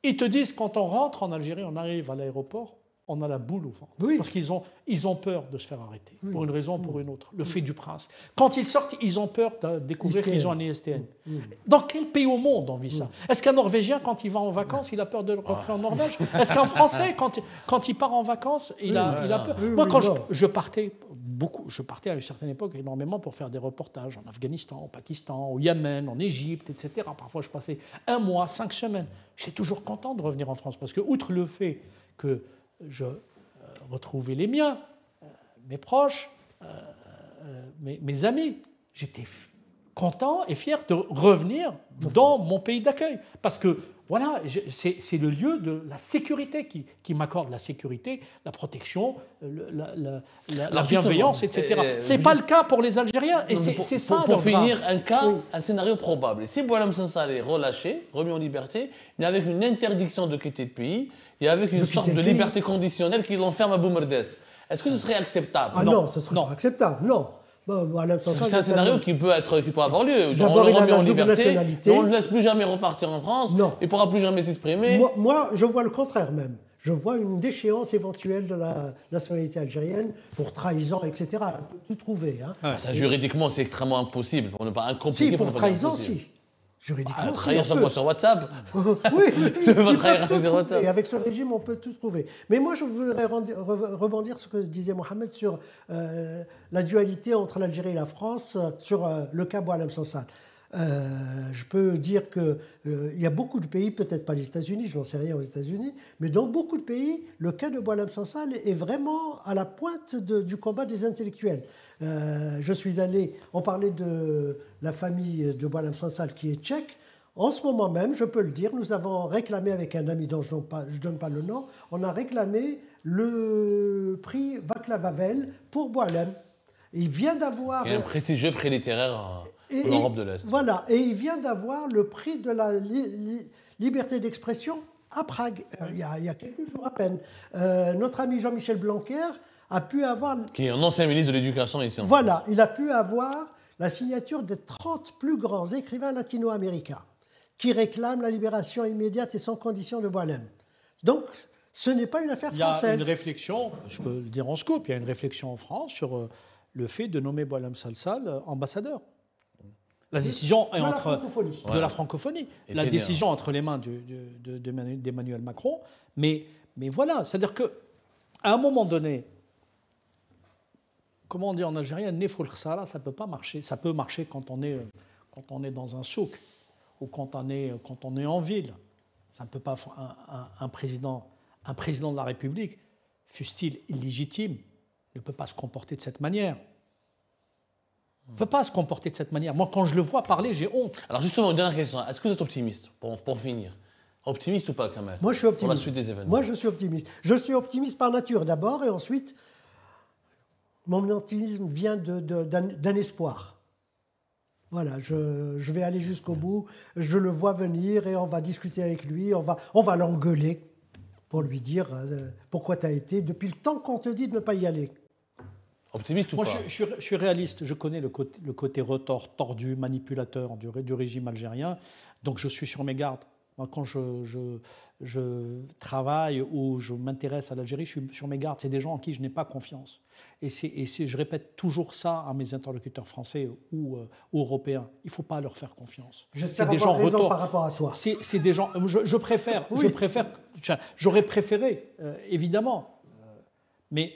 Ils te disent, quand on rentre en Algérie, on arrive à l'aéroport, on a la boule au ventre. Oui. Parce qu'ils ont peur de se faire arrêter, pour une raison ou pour une autre. Le fait du prince. Quand ils sortent, ils ont peur de découvrir qu'ils ont un ISTN. Dans quel pays au monde on vit ça? Est-ce qu'un Norvégien, quand il va en vacances, il a peur de rentrer en Norvège? Est-ce qu'un Français, quand il part en vacances, il a peur? Moi, quand je partais à une certaine époque énormément pour faire des reportages en Afghanistan, au Pakistan, au Yémen, en Égypte, etc. Parfois, je passais 1 mois, 5 semaines. J'étais toujours content de revenir en France parce que, outre le fait que je retrouvais les miens, mes proches, mes amis, j'étais content et fier de revenir dans mon pays d'accueil. Parce que, voilà, c'est le lieu de la sécurité qui m'accorde la sécurité, la protection, la bienveillance, etc. Ce n'est pas le cas pour les Algériens. Et c'est ça. Pour finir, un scénario probable. Et si Boualem Sansal est relâché, remis en liberté, mais avec une interdiction de quitter le pays, et avec une sorte de liberté conditionnelle qui l'enferme à Boumerdès, est-ce que ce serait acceptable? Ah non, ce serait pas acceptable, non. C'est un scénario qui peut avoir lieu. D'abord, on le remet en liberté, mais on ne le laisse plus jamais repartir en France. Non. Il ne pourra plus jamais s'exprimer. Moi, je vois le contraire même. Je vois une déchéance éventuelle de la nationalité algérienne pour trahison, etc. On peut tout trouver. Hein. Ça, juridiquement, c'est extrêmement impossible. On n'est pas incompliqué. Si, pour trahison, si. Juridiquement, trahir sur WhatsApp. Oui, tu peux pas trahir sur WhatsApp. Et avec ce régime, on peut tout trouver. Mais moi, je voudrais rebondir sur ce que disait Mohamed sur la dualité entre l'Algérie et la France, sur le cas Boualem Sansal. Je peux dire qu'il y a beaucoup de pays, peut-être pas les États-Unis, je n'en sais rien aux États-Unis, mais dans beaucoup de pays, le cas de Boualem Sansal est vraiment à la pointe du combat des intellectuels. Je suis allé, on parlait de la famille de Boualem Sansal qui est tchèque. En ce moment même, je peux le dire, nous avons réclamé avec un ami dont je ne donne pas le nom, on a réclamé le prix Václav Havel pour Boualem. Il vient d'avoir... Il y a un prestigieux prix littéraire en Europe de l'Est. Voilà, et il vient d'avoir le prix de la liberté d'expression à Prague, il y a quelques jours à peine. Notre ami Jean-Michel Blanquer a pu avoir... Qui est un ancien ministre de l'Éducation ici en France. Voilà, il a pu avoir la signature des 30 plus grands écrivains latino-américains qui réclament la libération immédiate et sans condition de Boualem. Donc, ce n'est pas une affaire française. Il y a une réflexion, je peux le dire en scoop, il y a une réflexion en France sur le fait de nommer Boualem Sansal ambassadeur. La décision est de la francophonie. La décision entre les mains d'Emmanuel Macron. Mais voilà, c'est-à-dire qu'à un moment donné, comment on dit en algérien, neful khsara, ça ne peut pas marcher. Ça peut marcher quand on est dans un souk ou quand on est en ville. Ça ne peut pas. Un président de la République, fût-il illégitime, ne peut pas se comporter de cette manière. Il ne peut pas se comporter de cette manière. Moi, quand je le vois parler, j'ai honte. Alors justement, une dernière question. Est-ce que vous êtes optimiste, pour finir? Optimiste ou pas, quand même? Moi, je suis optimiste. Pour la suite des événements. Moi, je suis optimiste. Je suis optimiste par nature d'abord, et ensuite, mon optimisme vient d'un espoir. Voilà, je vais aller jusqu'au bout. Je le vois venir et on va discuter avec lui. On va l'engueuler pour lui dire pourquoi tu as été depuis le temps qu'on te dit de ne pas y aller. Optimiste ou Moi, pas? je suis réaliste. Je connais le côté retors, tordu, manipulateur du régime algérien. Donc, je suis sur mes gardes. Moi, quand je travaille ou je m'intéresse à l'Algérie, je suis sur mes gardes. C'est des gens en qui je n'ai pas confiance. Je répète toujours ça à mes interlocuteurs français ou européens. Il ne faut pas leur faire confiance. J'espère avoir raison par rapport à toi. C'est des gens. Je préfère. Oui. J'aurais préféré, évidemment. Mais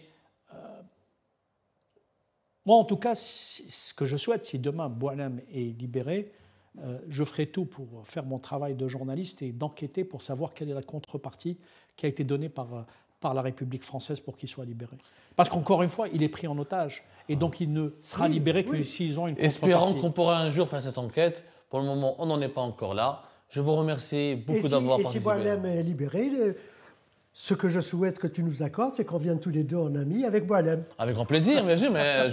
moi, en tout cas, ce que je souhaite, si demain Boualem est libéré, je ferai tout pour faire mon travail de journaliste et d'enquêter pour savoir quelle est la contrepartie qui a été donnée par la République française pour qu'il soit libéré. Parce qu'encore une fois, il est pris en otage. Et donc, il ne sera libéré que s'ils ont une contrepartie. Espérons qu'on pourra un jour faire cette enquête. Pour le moment, on n'en est pas encore là. Je vous remercie beaucoup d'avoir participé. Et si Boualem est libéré, ce que je souhaite que tu nous accordes, c'est qu'on vienne tous les deux en amis avec Boualem. Avec grand plaisir, bien sûr, mais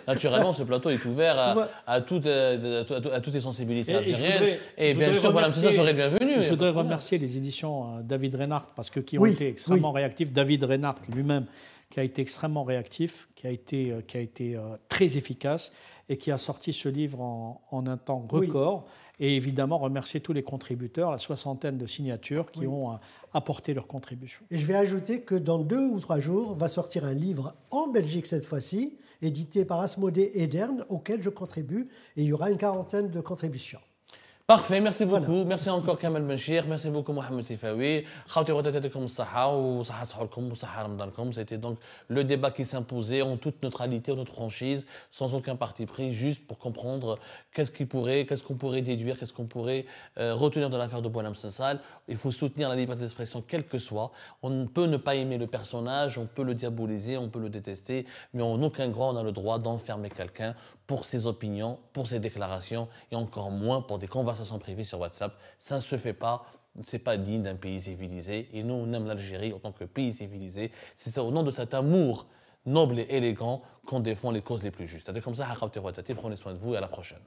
naturellement, ce plateau est ouvert à toutes les sensibilités algériennes. Et bien sûr, Boualem Sansal serait bienvenu. Je voudrais remercier les éditions David Reinhardt, parce que qui ont été extrêmement réactifs. David Reinhardt lui-même, qui a été extrêmement réactif, qui a été très efficace et qui a sorti ce livre en un temps record. Et évidemment, remercier tous les contributeurs, la 60aine de signatures qui ont apporté leur contribution. Et je vais ajouter que dans 2 ou 3 jours, va sortir un livre en Belgique cette fois-ci, édité par Asmodée Edern, auquel je contribue, et il y aura une 40aine de contributions. Parfait, merci beaucoup. Voilà. Merci encore Kamel Benchir, merci beaucoup Mohamed Sifawi. C'était donc le débat qui s'imposait en toute neutralité, en toute franchise, sans aucun parti pris, juste pour comprendre qu'est-ce qu'on pourrait déduire, qu'est-ce qu'on pourrait retenir de l'affaire de Boualem Sansal. Il faut soutenir la liberté d'expression, quelle que soit. On peut ne pas aimer le personnage, on peut le diaboliser, on peut le détester, mais en aucun grand on a le droit d'enfermer quelqu'un pour ses opinions, pour ses déclarations, et encore moins pour des conversations privées sur WhatsApp. Ça ne se fait pas, ce n'est pas digne d'un pays civilisé. Et nous, on aime l'Algérie en tant que pays civilisé. C'est au nom de cet amour noble et élégant qu'on défend les causes les plus justes. C'est comme ça, prenez soin de vous et à la prochaine.